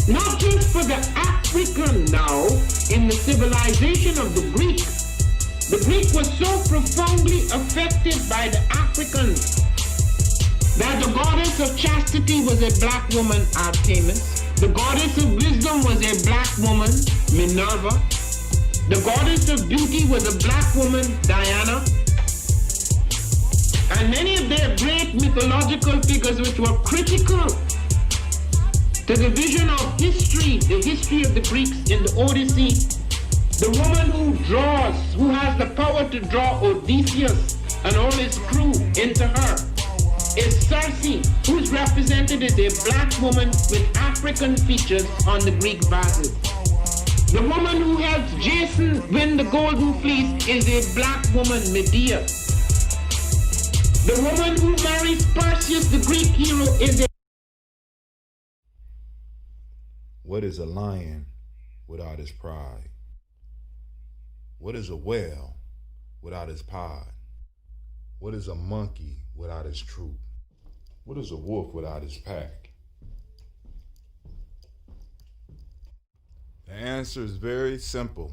Not just for the African now in the civilization of the Greek. The Greek was so profoundly affected by the Africans that the goddess of chastity was a black woman, Artemis. The goddess of wisdom was a black woman, Minerva. The goddess of beauty was a black woman, Diana. And many of their great mythological figures which were critical to the vision of history, the history of the Greeks in the Odyssey. The woman who has the power to draw Odysseus and all his crew into her is Circe, who is represented as a black woman with African features on the Greek vases. The woman who helps Jason win the Golden Fleece is a black woman, Medea. The woman who marries Perseus, the Greek hero, is a... What is a lion without his pride? What is a whale without his pod? What is a monkey without his troop? What is a wolf without his pack? The answer is very simple.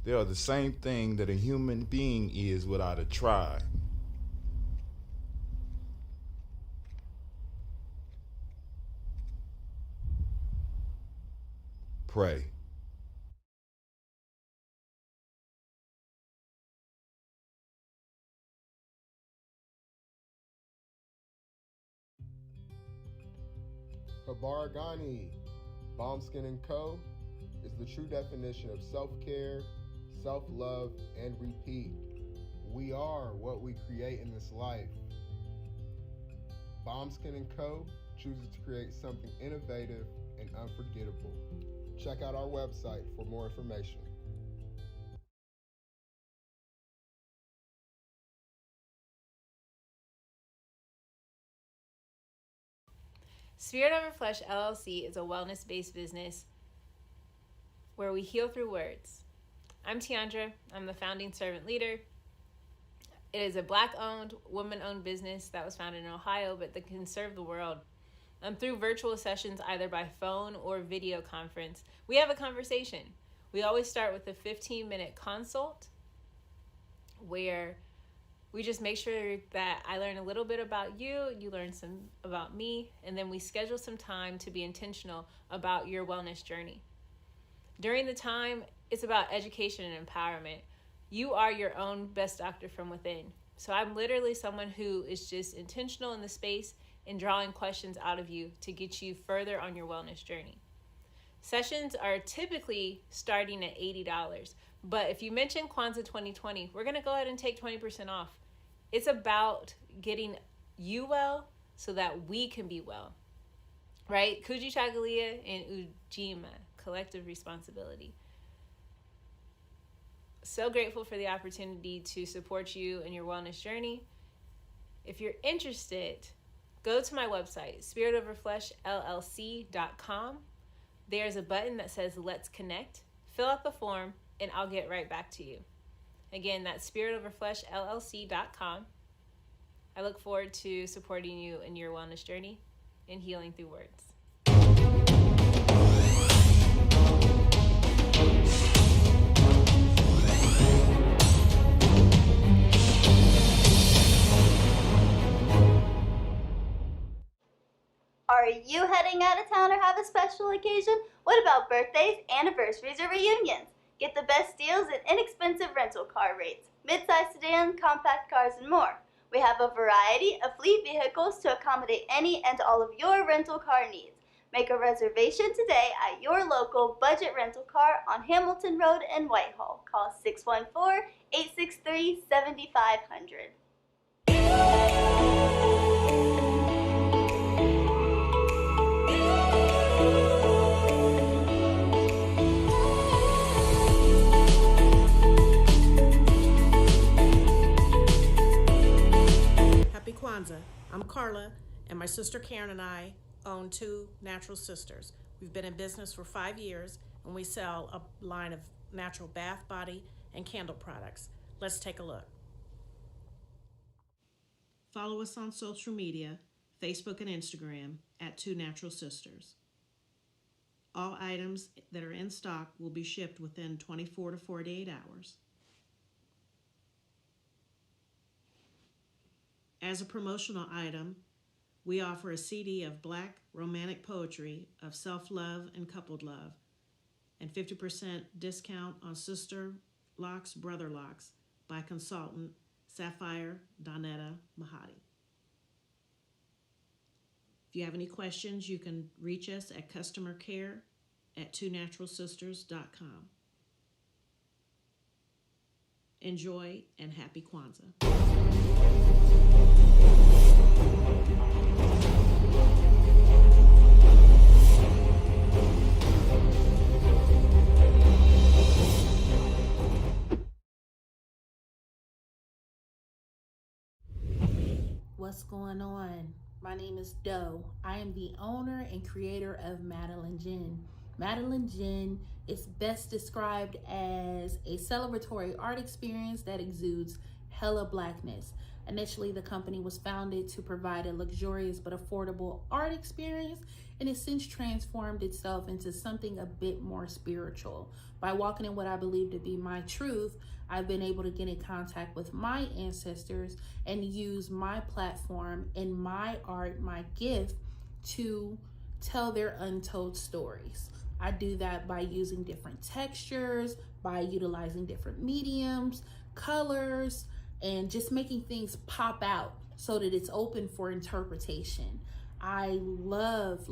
They are the same thing that a human being is without a tribe. Pray. Habaragani, Bombskin & Co. is the true definition of self-care, self-love, and repeat. We are what we create in this life. Bombskin & Co. chooses to create something innovative and unforgettable. Check out our website for more information. Spirit Over Flesh LLC is a wellness-based business where we heal through words. I'm Tiandra. I'm the founding servant leader. It is a Black-owned, woman-owned business that was founded in Ohio, but that can serve the world. Through virtual sessions, either by phone or video conference, we have a conversation. We always start with a 15-minute consult where we just make sure that I learn a little bit about you, you learn some about me, and then we schedule some time to be intentional about your wellness journey. During the time, it's about education and empowerment. You are your own best doctor from within. So I'm literally someone who is just intentional in the space and drawing questions out of you to get you further on your wellness journey. Sessions are typically starting at $80, but if you mention Kwanzaa 2020, we're gonna go ahead and take 20% off. It's about getting you well so that we can be well, right? Kuji Chagalia and Ujamaa, collective responsibility. So grateful for the opportunity to support you in your wellness journey. If you're interested, go to my website, spiritoverfleshllc.com. There's a button that says Let's Connect. Fill out the form and I'll get right back to you. Again, that's spiritoverfleshllc.com. I look forward to supporting you in your wellness journey and healing through words. Are you heading out of town or have a special occasion? What about birthdays, anniversaries, or reunions? Get the best deals and inexpensive rental car rates, mid-size sedan, compact cars, and more. We have a variety of fleet vehicles to accommodate any and all of your rental car needs. Make a reservation today at your local budget rental car on Hamilton Road in Whitehall. Call 614-863-7500. Happy Kwanzaa. I'm Carla, and my sister Karen and I own Two Natural Sisters. We've been in business for 5 years, and we sell a line of natural bath, body, and candle products. Let's take a look. Follow us on social media, Facebook and Instagram, at Two Natural Sisters. All items that are in stock will be shipped within 24 to 48 hours. As a promotional item, we offer a CD of Black romantic poetry of self-love and coupled love, and 50% discount on Sister Locks, Brother Locks by consultant Sapphire Donetta Mahadi. If you have any questions, you can reach us at customercare@twonaturalsisters.com. Enjoy and happy Kwanzaa. What's going on? My name is Doe. I am the owner and creator of Madeline Gin. Madeline Gin is best described as a celebratory art experience that exudes hella blackness. Initially, the company was founded to provide a luxurious but affordable art experience, and has since transformed itself into something a bit more spiritual. By walking in what I believe to be my truth, I've been able to get in contact with my ancestors and use my platform and my art, my gift, to tell their untold stories. I do that by using different textures, by utilizing different mediums, colors, and just making things pop out so that it's open for interpretation. I love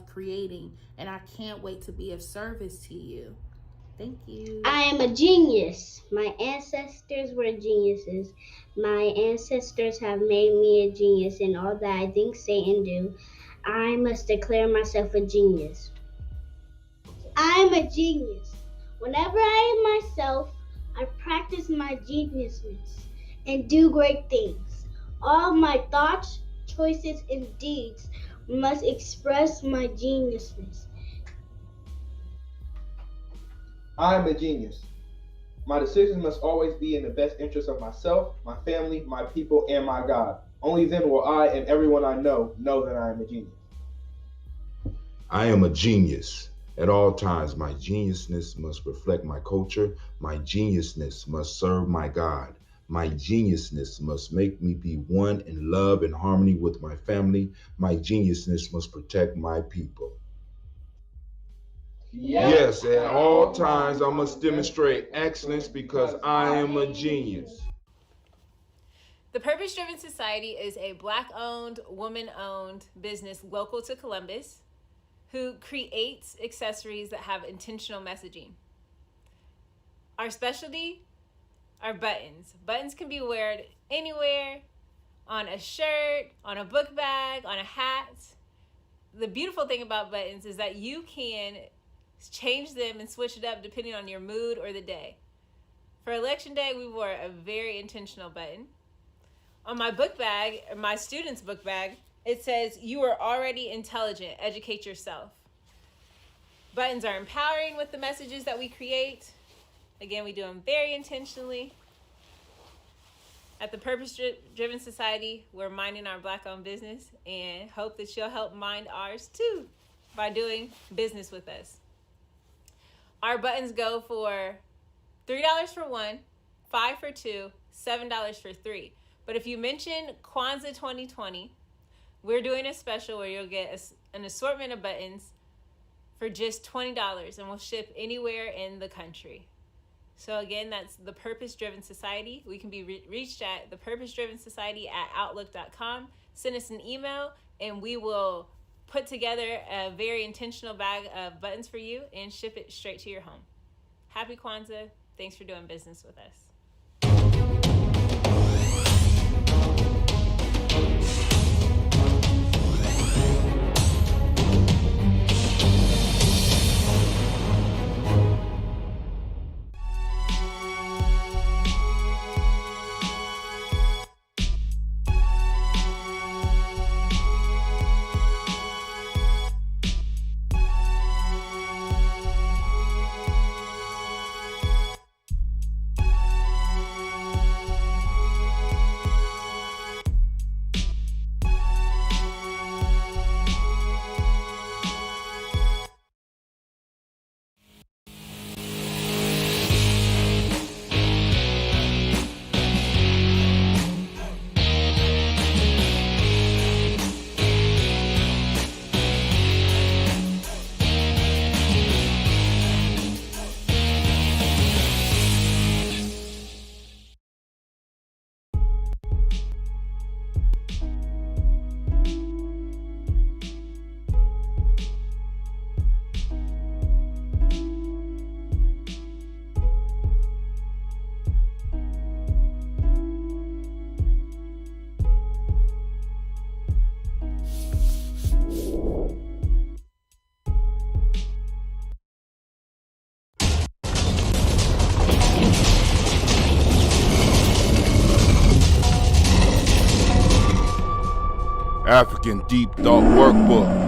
creating, and I can't wait to be of service to you. Thank you. I am a genius. My ancestors were geniuses. My ancestors have made me a genius in all that I think, say, and do. I must declare myself a genius. I am a genius. Whenever I am myself, I practice my geniusness and do great things. All my thoughts, choices, and deeds must express my geniusness. I am a genius. My decisions must always be in the best interest of myself, my family, my people, and my God. Only then will I and everyone I know that I am a genius. I am a genius. At all times, my geniusness must reflect my culture. My geniusness must serve my God. My geniusness must make me be one in love and harmony with my family. My geniusness must protect my people. Yes, at all times I must demonstrate excellence because I am a genius. The Purpose Driven Society is a Black-owned, woman-owned business local to Columbus who creates accessories that have intentional messaging. Our specialty are buttons. Buttons can be worn anywhere, on a shirt, on a book bag, on a hat. The beautiful thing about buttons is that you can change them and switch it up depending on your mood or the day. For Election Day, we wore a very intentional button. On my book bag, or my student's book bag, it says, "You are already intelligent, educate yourself." Buttons are empowering with the messages that we create. Again, we do them very intentionally. At the Purpose Driven Society, we're minding our Black-owned business and hope that you'll help mind ours too by doing business with us. Our buttons go for $3 for one, $5 for two, $7 for three. But if you mention Kwanzaa 2020, we're doing a special where you'll get an assortment of buttons for just $20, and we'll ship anywhere in the country. So again, that's the Purpose Driven Society. We can be reached at thepurposedrivensociety@outlook.com. Send us an email, and we will put together a very intentional bag of buttons for you and ship it straight to your home. Happy Kwanzaa. Thanks for doing business with us. African Deep Thought Workbook.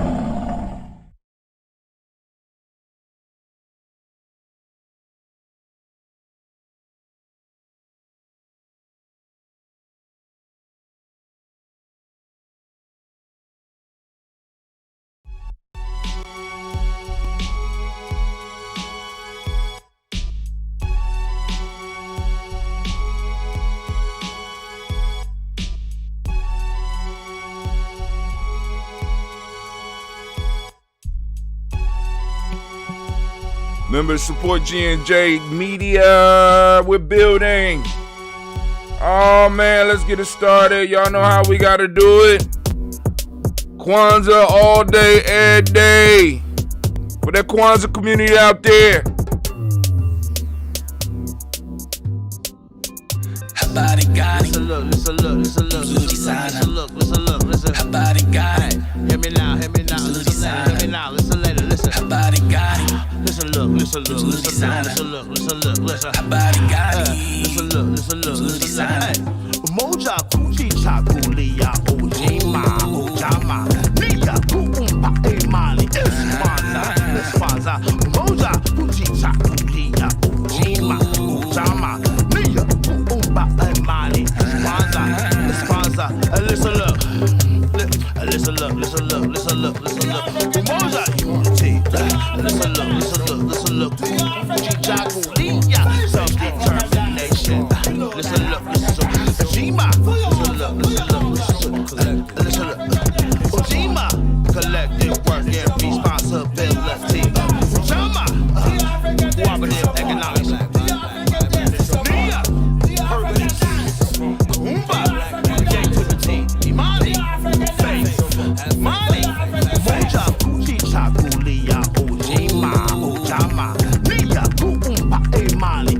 Remember to support G&J Media. We're building. Oh, man, let's get it started. Y'all know how we got to do it. Kwanzaa all day, every day. For that Kwanzaa community out there. Habari gani? Listen, look. Habari gani? Hear me now. Hear me now. Listen later. Listen. Habari gani? Listen, look. Habari gani? Listen, look. Hey. Moja kuchicha kulia Ujamaa Nia kuumba imani Espanza Moja kuchicha kulia Ujamaa Nia kuumba imani Espanza Listen look Moja unity Listen look Kuchicha kulia self-determination Listen look Ujamaa, listen look. Ujamaa, collective work and responsibility. Ujamaa, cooperative economics. Nia, purpose. Kuumba, creativity. Imani, faith. Mali, moja kuchicha kulia. Ujamaa, Nia kuumba imani.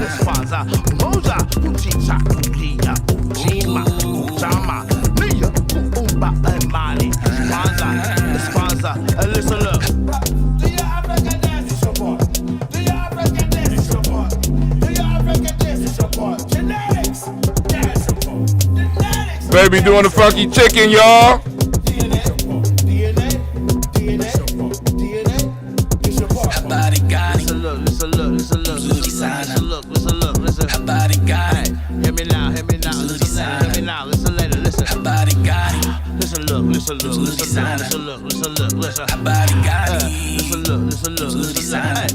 Espanza, moja kuchicha kulia. Ujamaa, Nia kuumba imani. Espanza, listen look. Do your African dance is your part? Do your African dance is your part? Do your African dance is your part? Genetics, dance your part. Genetics. Baby doing the funky chicken, y'all. Habari gani? Listen look. Habari gani? Hear me now. Hear me now. Listen later. Listen. Habari gani? Listen look. Habari gani? Listen look. Hey.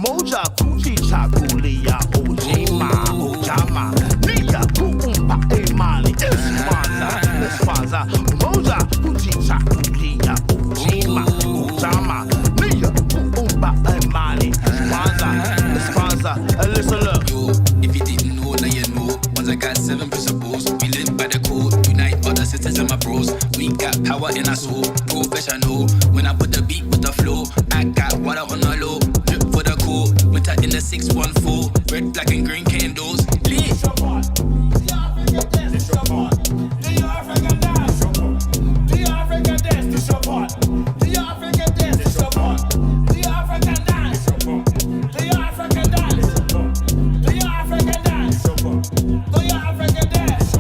Moja kuchicha kulia Ujamaa Nia kuumba imani Espanza Moja kuchicha kulia Ujamaa Nia kuumba imani Espanza Listen look. Yo, if you didn't know, now you know. Once I got 7 principles, we live by the code. Unite all the sisters and my bros. We got power in our soul, professional. When I put the beat with the flow, I got water on the low. Drip for the code, winter in the 614. Red, black, and green candles. Lit.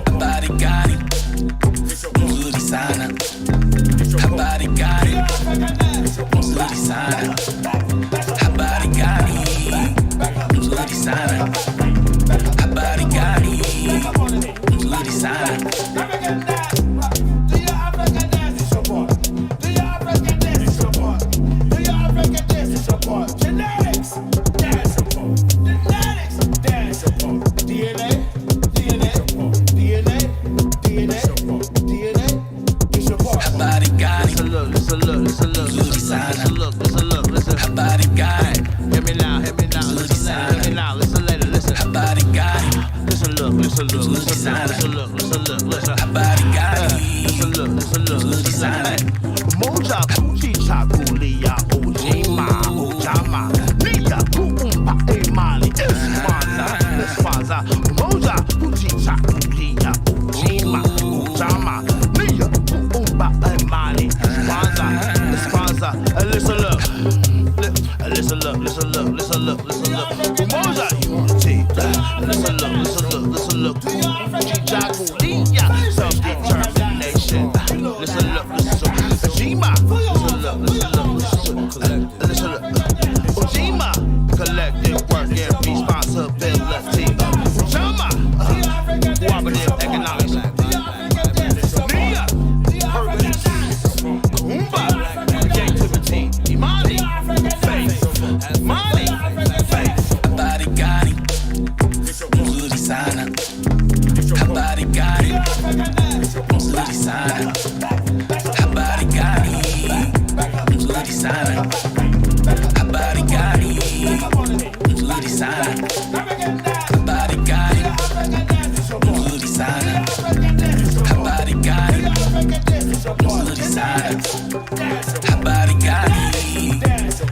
Habari gani? Nzuri sana. Habari gani? Nzuri sana. Habari gani? Nzuri sana. Habari gani? Nzuri sana. Habari gani? Listen look. Nzuri sana. Listen. Habari gani? Hear me now. Nzuri sana. Listen later. Listen. Habari gani? Listen look. Nzuri sana. Listen. Habari gani? Listen look. Nzuri sana. Moja kuchicha kulia Ujamaa Nia kuumba imani Espanza Moja kuchicha kulia Ujamaa Nia kuumba imani Espanza Listen look. Moja unity. Listen look. Chicha kulia self-determination. Listen, Ujamaa, collective work and responsibility. Ujamaa, cooperative economics. Nia, purpose. Kumba, creativity. Imani, faith. Money, faith. Habari gani? Nzuri sana. Habari gani? Nzuri sana. Habari gani? Nzuri sana. Habari gani? Nzuri sana. Habari gani? Nzuri sana. Habari gani? Nzuri sana. Habari gani?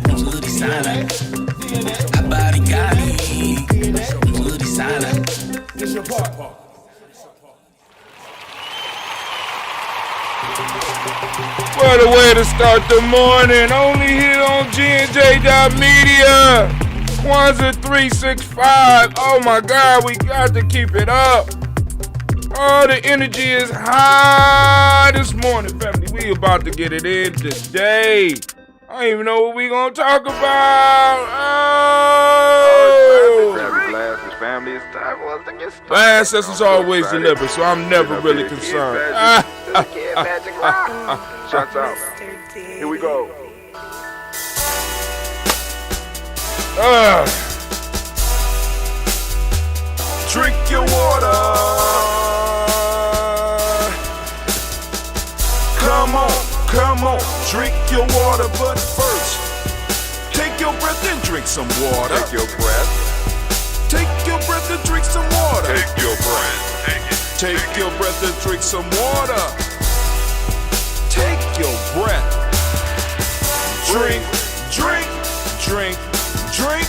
Nzuri sana. Habari gani? Nzuri sana. What a way to start the morning. Only here on GNJ.media. Kwanzaa 365. Oh my God, we got to keep it up. Oh, the energy is high this morning, family. We about to get it in today. I don't even know what we gonna talk about. Oh! Family, it's time for us to get started. My ancestors always deliver, so I'm never really concerned. Magic rock. Shots out. Here we go. Drink your water. Come on, drink your water, but first, take your breath and drink some water. Take your breath. Take your breath and drink some water. Take your breath. Take your breath and drink some water. Take your breath. Drink, drink, drink, drink.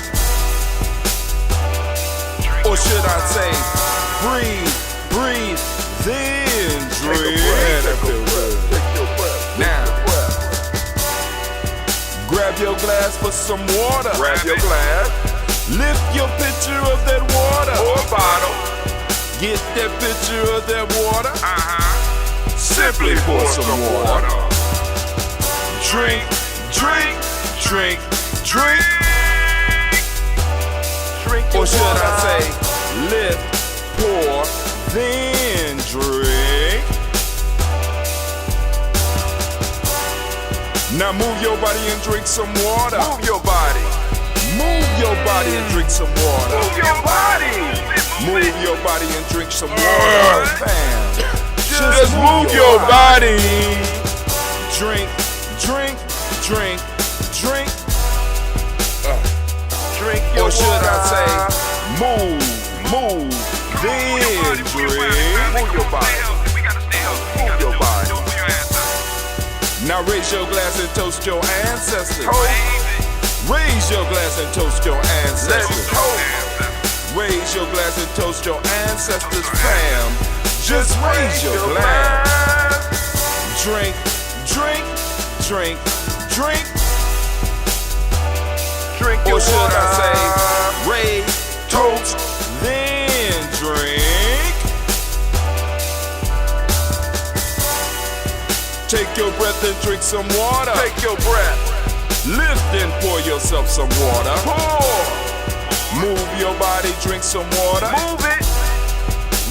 Or should I say, breathe, then drink. Now, grab your glass for some water. Grab your glass. Lift your pitcher of that water. Or bottle. Get that pitcher of that water. Simply pour some water. Drink, drink, drink, drink. Drink or should I say, lift, pour, then drink. Now move your body and drink some water. Move your body. Move your body and drink some water. Move your body. Move your body and drink some water. Fam. Just move your body. Drink, drink, drink, drink. Drink your or should water. I say, move, then drink. Move your body. Move your body. Now raise your glass and toast your ancestors. Raise your glass and toast your ancestors. Raise your glass and toast your ancestors, fam. Just raise your glass. Drink, drink, drink, drink. Drink your or should water. I say, raise, toast, then drink. Take your breath and drink some water. Take your breath. Lift and pour yourself some water. Pour. Move your body, drink some water. Move it.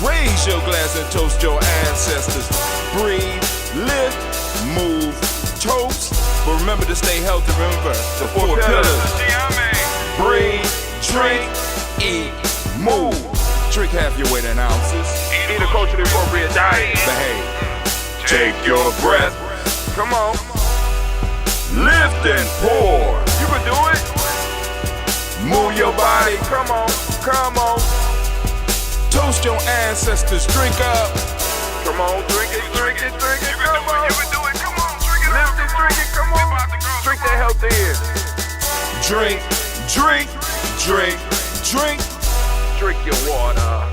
Raise your glass and toast your ancestors. Breathe, lift, move, toast. But remember to stay healthy. Remember the four pillars. Breathe, drink, eat, move. Drink half your weight in ounces. Eat a culturally appropriate diet. Behave. Take your breath. Come on. Lift and pour. You can do it. Move your body. Come on. Come on. Toast your ancestors. Drink up. Come on. Drink it. Drink it. Drink it. Come on. You can do it. Come on. Drink it. Lift it. Drink it. Come on. Drink that health in. Drink, drink, drink, drink. Drink your water.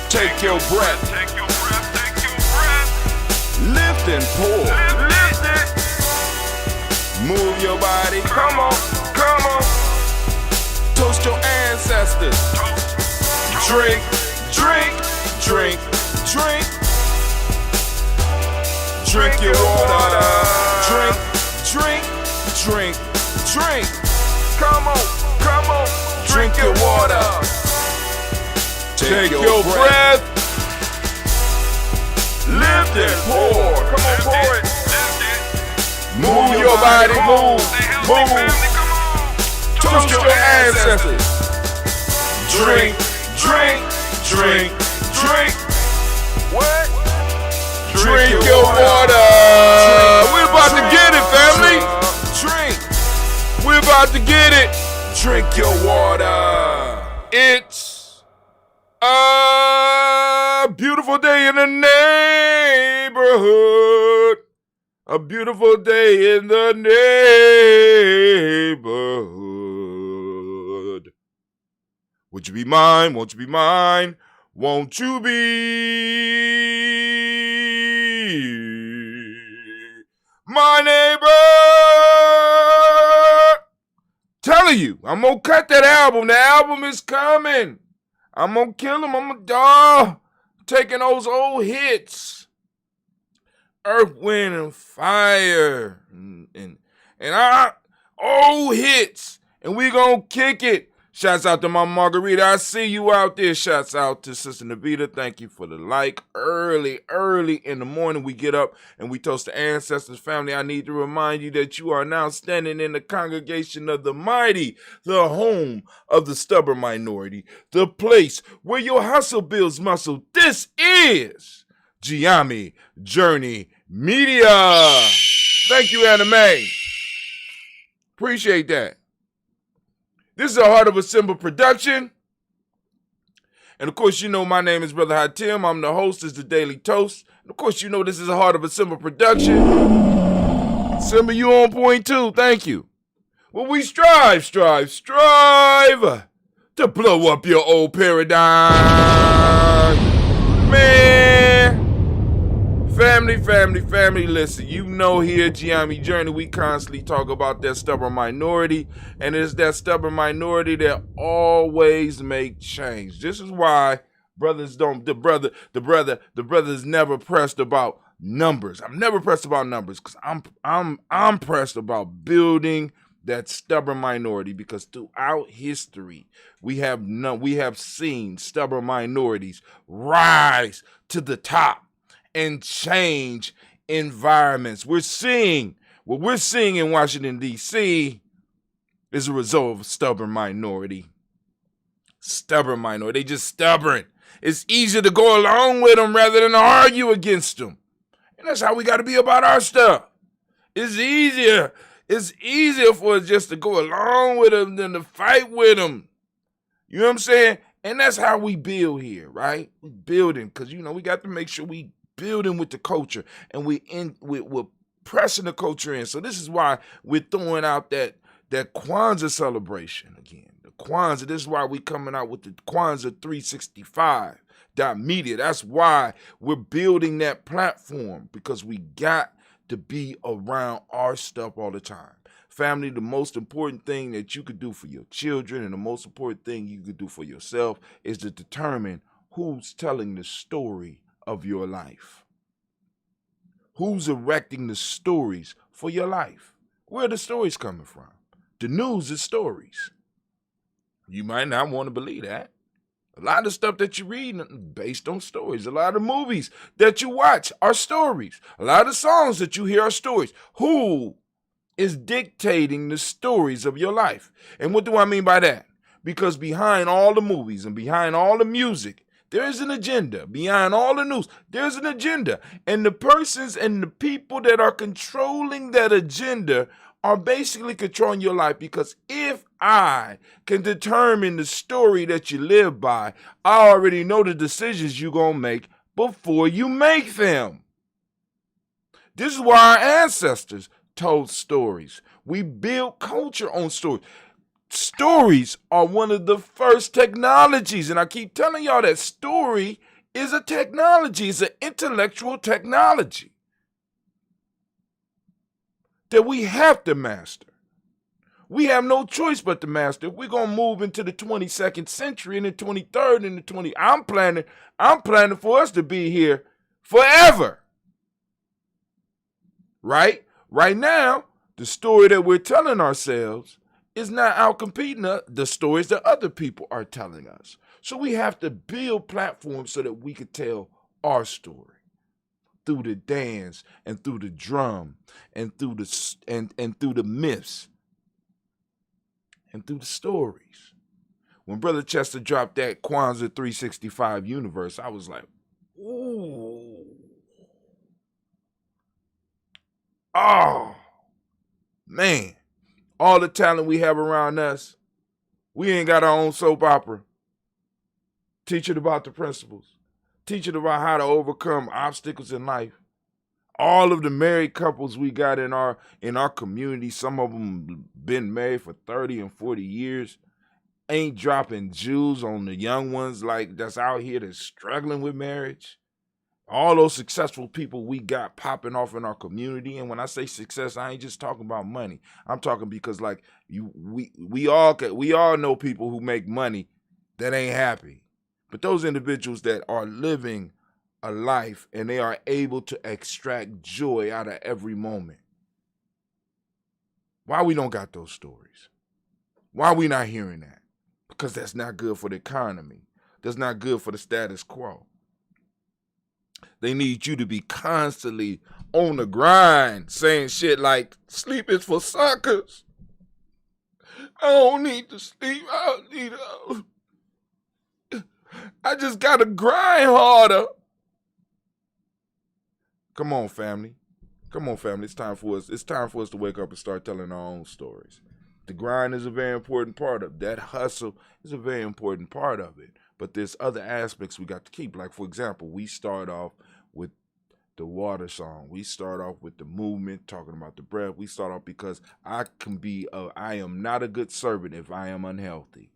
Take your breath. Take your breath. Take your breath. Lift and pour. Lift it. Move your body. Come on. Come on. Toast your ancestors. Drink, drink, drink, drink. Drink your water. Drink, drink, drink, drink. Come on, drink your water. Take your breath. Lift and pour. Come on, pour it. Move your body, move. Toast your ancestors. Drink, drink, drink, drink. What? Drink your water. We're about to get it, family. Drink. We're about to get it. Drink your water. It's a beautiful day in the neighborhood. A beautiful day in the neighborhood. Would you be mine? Won't you be mine? Won't you be my neighbor? Telling you, I'm gonna cut that album. The album is coming. I'm gonna kill him. I'm gonna taking those old hits. Earth, Wind, and Fire. And our old hits. And we gonna kick it. Shouts out to my Margarita. I see you out there. Shouts out to Sister Navita. Thank you for the like. Early in the morning, we get up and we toast the ancestors. Family, I need to remind you that you are now standing in the congregation of the mighty, the home of the stubborn minority, the place where your hustle builds muscle. This is Ujamaa Journey Media. Thank you, Anime. Appreciate that. This is a Heart of a Symbol production. And of course, you know my name is Brother Hatim. I'm the host. This is the Daily Toast. And of course, you know this is a Heart of a Symbol production. Symbol, you on point too. Thank you. Well, we strive to blow up your old paradigm. Man. Family, listen, you know here at Ujamaa Journey, we constantly talk about that stubborn minority, and it's that stubborn minority that always make change. This is why brothers never pressed about numbers. I'm never pressed about numbers because I'm pressed about building that stubborn minority, because throughout history we have seen stubborn minorities rise to the top and change environments. What we're seeing in Washington, D.C. is a result of a stubborn minority. They just stubborn. It's easier to go along with them rather than argue against them. And that's how we got to be about our stuff. It's easier for us just to go along with them than to fight with them. You know what I'm saying? And that's how we build here, right? We building, because, we got to make sure we building with the culture, and we're pressing the culture in. So this is why we're throwing out that Kwanzaa celebration again. The Kwanzaa. This is why we're coming out with the Kwanzaa 365 media. That's why we're building that platform, because we got to be around our stuff all the time. Family, the most important thing that you could do for your children, and the most important thing you could do for yourself, is to determine who's telling the story of your life. Who's erecting the stories for your life? Where are the stories coming from? The news is stories. You might not want to believe that. A lot of stuff that you read is based on stories. A lot of movies that you watch are stories. A lot of songs that you hear are stories. Who is dictating the stories of your life? And what do I mean by that? Because behind all the movies and behind all the music, there is an agenda. Behind all the news, there's an agenda. And the persons and the people that are controlling that agenda are basically controlling your life, because if I can determine the story that you live by, I already know the decisions you're going to make before you make them. This is why our ancestors told stories. We build culture on stories. Stories are one of the first technologies, and I keep telling y'all that story is a technology. It's an intellectual technology that we have to master. We have no choice but to master. If we're going to move into the 22nd century and the 23rd and the 20th, I'm planning for us to be here forever. right? Right now, the story that we're telling ourselves is not outcompeting the stories that other people are telling us. So we have to build platforms so that we could tell our story through the dance and through the drum and through the and through the myths and through the stories. When Brother Chester dropped that Kwanzaa 365 universe, I was like, ooh. Oh, man. All the talent we have around us, we ain't got our own soap opera. Teach it about the principles. Teach it about how to overcome obstacles in life. All of the married couples we got in our community, some of them been married for 30 and 40 years, ain't dropping jewels on the young ones like that's out here that's struggling with marriage. All those successful people we got popping off in our community, and when I say success, I ain't just talking about money. I'm talking because like we all know people who make money that ain't happy, but those individuals that are living a life and they are able to extract joy out of every moment. Why we don't got those stories? Why we not hearing that? Because that's not good for the economy. That's not good for the status quo. They need you to be constantly on the grind saying shit like, sleep is for suckers. I don't need to sleep. I just got to grind harder. Come on, family. Come on, family. It's time for us to wake up and start telling our own stories. The grind is a very important part of that. Hustle is a very important part of it. But there's other aspects we got to keep. Like, for example, we start off with the water song. We start off with the movement, talking about the breath. We start off because I am not a good servant if I am unhealthy.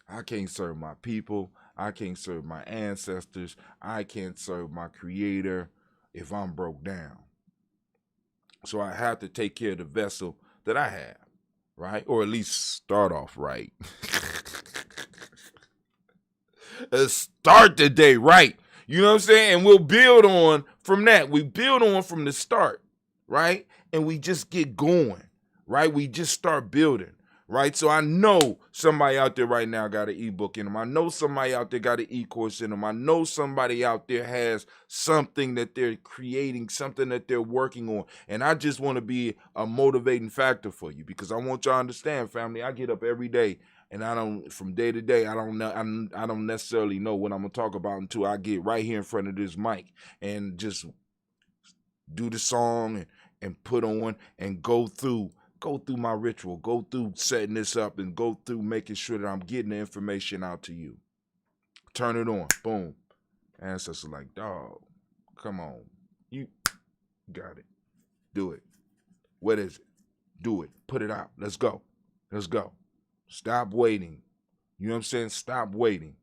I can't serve my people. I can't serve my ancestors. I can't serve my creator if I'm broke down. So I have to take care of the vessel that I have, right? Or at least start off right. Start the day right. You know what I'm saying? And we'll build on from that. We build on from the start, right? And we just get going, right? We just start building, right? So I know somebody out there right now got an ebook in them. I know somebody out there got an e-course in them. I know somebody out there has something that they're creating, something that they're working on. And I just want to be a motivating factor for you because I want y'all to understand, family, I get up every day and from day to day, I don't necessarily know what I'm going to talk about until I get right here in front of this mic and just do the song and put on and go through my ritual, go through setting this up and go through making sure that I'm getting the information out to you. Turn it on. Boom. Ancestors like, dog, come on. You got it. Do it. What is it? Do it. Put it out. Let's go. Let's go. Stop waiting. You know what I'm saying? Stop waiting.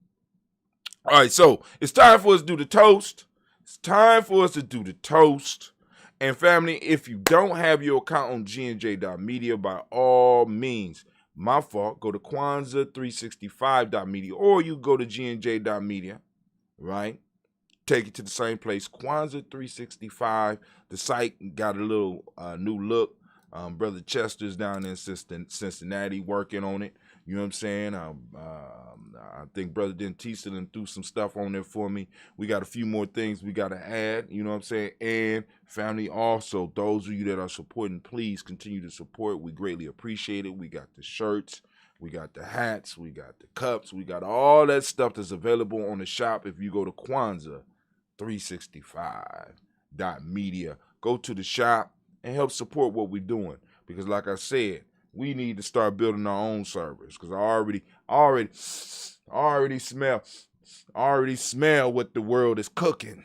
All right, so it's time for us to do the toast. It's time for us to do the toast. And family, if you don't have your account on gnj.media, by all means, my fault, go to Kwanzaa365.media or you go to gnj.media, right? Take it to the same place, Kwanzaa365. The site got a little new look. Brother Chester's down in Cincinnati working on it. You know what I'm saying? I think Brother Dentista done threw some stuff on there for me. We got a few more things we got to add. You know what I'm saying? And family, also, those of you that are supporting, please continue to support. We greatly appreciate it. We got the shirts. We got the hats. We got the cups. We got all that stuff that's available on the shop. If you go to Kwanzaa365.media, go to the shop and help support what we're doing. Because like I said, we need to start building our own servers. Because I already smell what the world is cooking.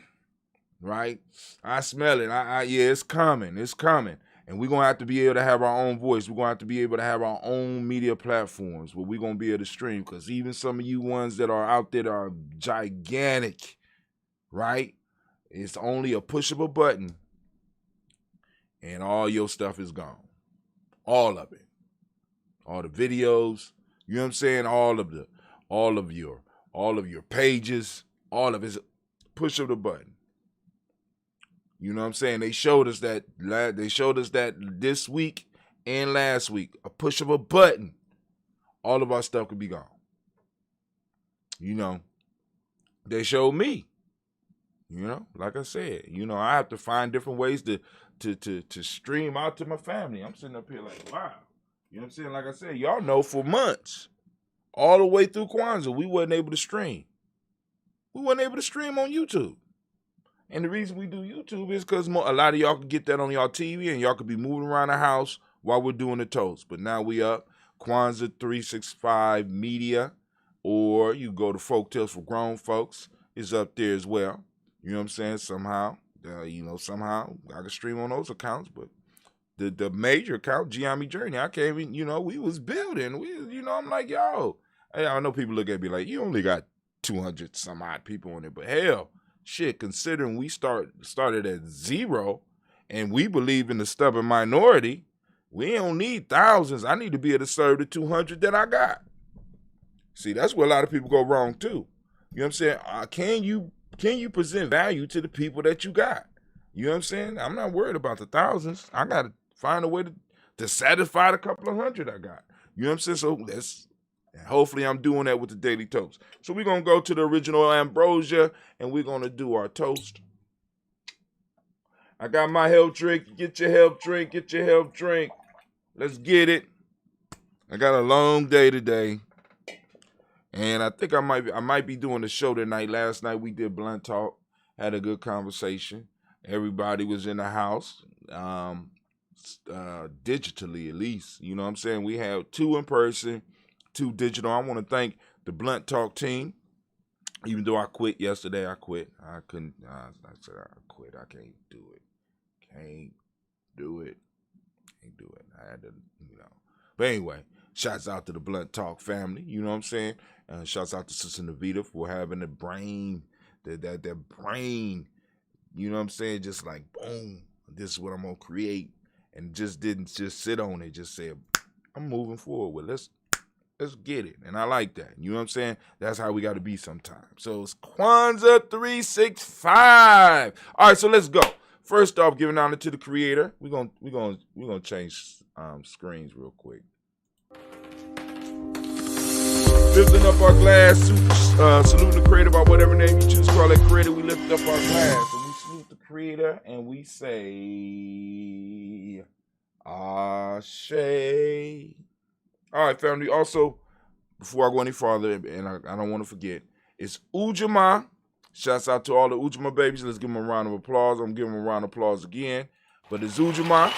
Right? I smell it. Yeah, it's coming. It's coming. And we're going to have to be able to have our own voice. We're going to have to be able to have our own media platforms where we're going to be able to stream. Because even some of you ones that are out there that are gigantic, right? It's only a push of a button and all your stuff is gone. All of it. All the videos, you know what I'm saying? All of your pages, all of it. Push of the button. You know what I'm saying? They showed us that this week and last week, a push of a button, all of our stuff could be gone. You know, they showed me. You know, like I said, you know, I have to find different ways to stream out to my family. I'm sitting up here like, wow. You know what I'm saying? Like I said, y'all know for months, all the way through Kwanzaa, we wasn't able to stream. We wasn't able to stream on YouTube. And the reason we do YouTube is because a lot of y'all can get that on y'all TV and y'all could be moving around the house while we're doing the toast. But now we up, Kwanzaa 365 Media, or you go to Folk Tales for Grown Folks, is up there as well. You know what I'm saying? Somehow I can stream on those accounts, but the major account, Ujamaa Journey, I can't even, we was building. I'm like, yo, hey, I know people look at me like, you only got 200 some odd people on it, but hell, shit, considering we started at 0 and we believe in the stubborn minority, we don't need thousands. I need to be able to serve the 200 that I got. See, that's where a lot of people go wrong too. You know what I'm saying? Can you present value to the people that you got? You know what I'm saying? I'm not worried about the thousands. I got to find a way to satisfy the couple of hundred I got. You know what I'm saying? So hopefully I'm doing that with the Daily Toast. So we're going to go to the original ambrosia and we're going to do our toast. I got my health drink. Get your health drink. Get your health drink. Let's get it. I got a long day today. And I think I might be doing the show tonight. Last night we did Blunt Talk, had a good conversation. Everybody was in the house, digitally at least. You know what I'm saying? We have 2 in person, 2 digital. I want to thank the Blunt Talk team. Even though I quit yesterday, I quit. I couldn't. I said I quit. I can't do it. Can't do it. I had to, But anyway, shouts out to the Blunt Talk family. You know what I'm saying? Shouts out to Sister Navita for having the brain, that brain, you know what I'm saying? Just like, boom, this is what I'm going to create. And didn't sit on it. Just said, I'm moving forward. Let's get it. And I like that. You know what I'm saying? That's how we got to be sometimes. So it's Kwanzaa 365. All right, so let's go. First off, giving honor to the creator. We're gonna change screens real quick. Lifting up our glass, salute the creator by whatever name you choose to call that creator. We lift up our glass and we salute the creator and we say, Ashe. All right, family. Also, before I go any farther, and I don't want to forget, it's Ujamaa. Shouts out to all the Ujamaa babies. Let's give them a round of applause. I'm giving them a round of applause again. But it's Ujamaa.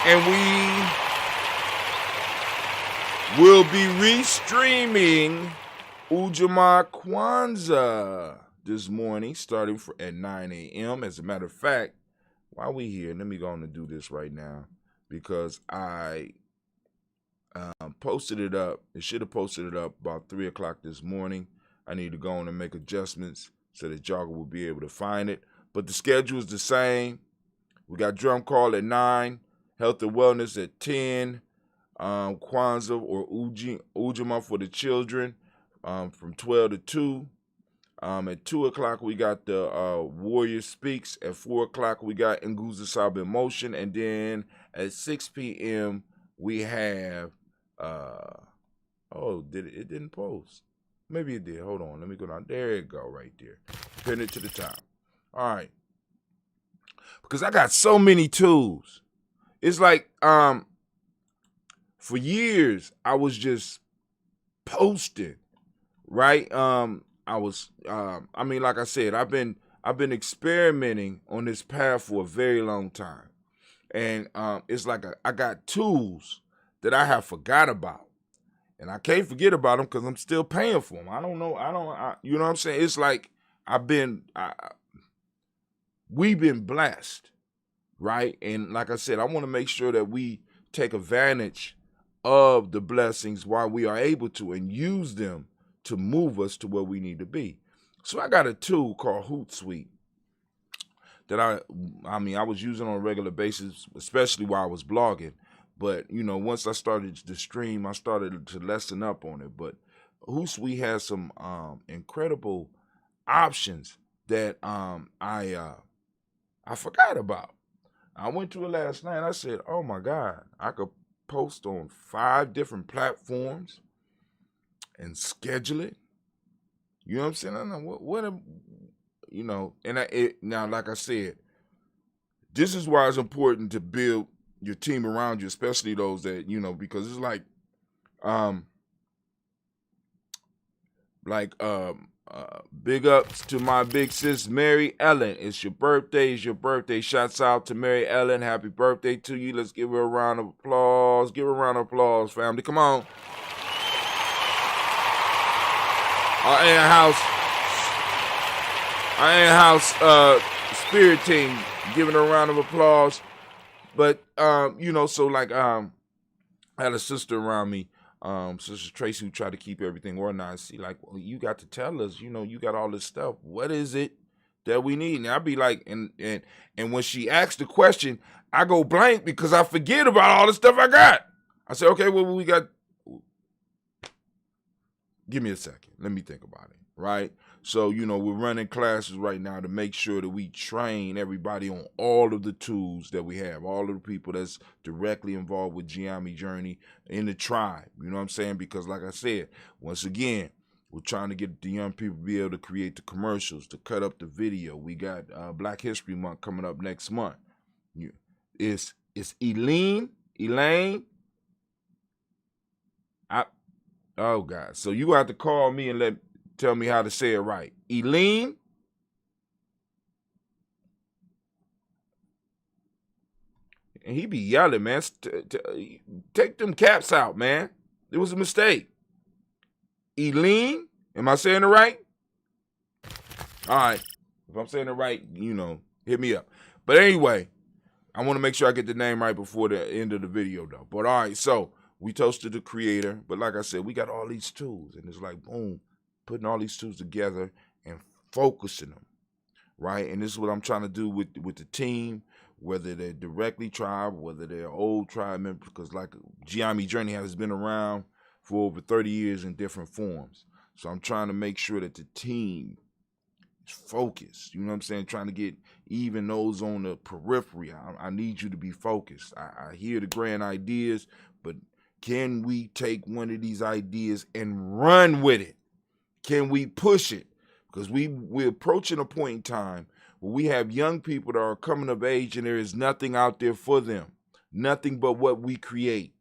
And we will be restreaming Ujamaa Kwanzaa this morning, starting at 9 a.m. As a matter of fact, while we here, let me go on and do this right now because I posted it up. It should have posted it up about 3 o'clock this morning. I need to go on and make adjustments so that y'all will be able to find it. But the schedule is the same. We got drum call at 9, health and wellness at 10, Kwanzaa or Ujamaa for the children from 12 to 2. At 2 o'clock, we got the Warrior Speaks. At 4 o'clock, we got Nguza Sab in Motion. And then at 6 p.m., we have, it didn't post. Maybe it did. Hold on. Let me go down. There it go right there. Pin it to the top. All right. Because I got so many tools. It's like, for years, I was just posting, right? Like I said, I've been experimenting on this path for a very long time. And it's like I got tools that I have forgot about. And I can't forget about them because I'm still paying for them. I don't know. You know what I'm saying? It's like we've been blessed, right? And like I said, I want to make sure that we take advantage of the blessings while we are able to and use them to move us to where we need to be. So I got a tool called Hootsuite that I was using on a regular basis, especially while I was blogging. But, once I started to stream, I started to lessen up on it. But Hootsuite has some incredible options that I forgot about. I went to it last night. I said, "Oh my God, I could post on 5 different platforms and schedule it." You know what I'm saying? I don't know now, like I said, this is why it's important to build your team around you, especially those that because it's big ups to my big sis Mary Ellen. It's your birthday. It's your birthday. Shouts out to Mary Ellen. Happy birthday to you. Let's give her a round of applause. Give her a round of applause, family. Come on. Our in-house spirit team giving her a round of applause. But I had a sister around me, Sister Tracy, who tried to keep everything organized. She like, well, you got to tell us, you got all this stuff. What is it that we need? And I'd be like, and when she asked the question, I go blank because I forget about all the stuff I got. I said, okay, well, we got. Give me a second. Let me think about it, right? So, we're running classes right now to make sure that we train everybody on all of the tools that we have, all of the people that's directly involved with Ujamaa Journey in the tribe. You know what I'm saying? Because like I said, once again, we're trying to get the young people to be able to create the commercials, to cut up the video. We got Black History Month coming up next month. It's Elaine. Oh, God. So you have to call me and tell me how to say it right. Eileen. And he be yelling, man. Take them caps out, man. It was a mistake. Eileen. Am I saying it right? All right. If I'm saying it right, hit me up. But anyway, I want to make sure I get the name right before the end of the video, though. But all right, so we toasted the creator, but like I said, we got all these tools, and it's like, boom, putting all these tools together and focusing them, right? And this is what I'm trying to do with the team, whether they're directly tribe, whether they're old tribe members, because like Ujamaa Journey has been around for over 30 years in different forms. So I'm trying to make sure that the team is focused, you know what I'm saying? Trying to get even those on the periphery. I need you to be focused. I hear the grand ideas, but can we take one of these ideas and run with it? Can we push it? Because we're approaching a point in time where we have young people that are coming of age and there is nothing out there for them. Nothing but what we create.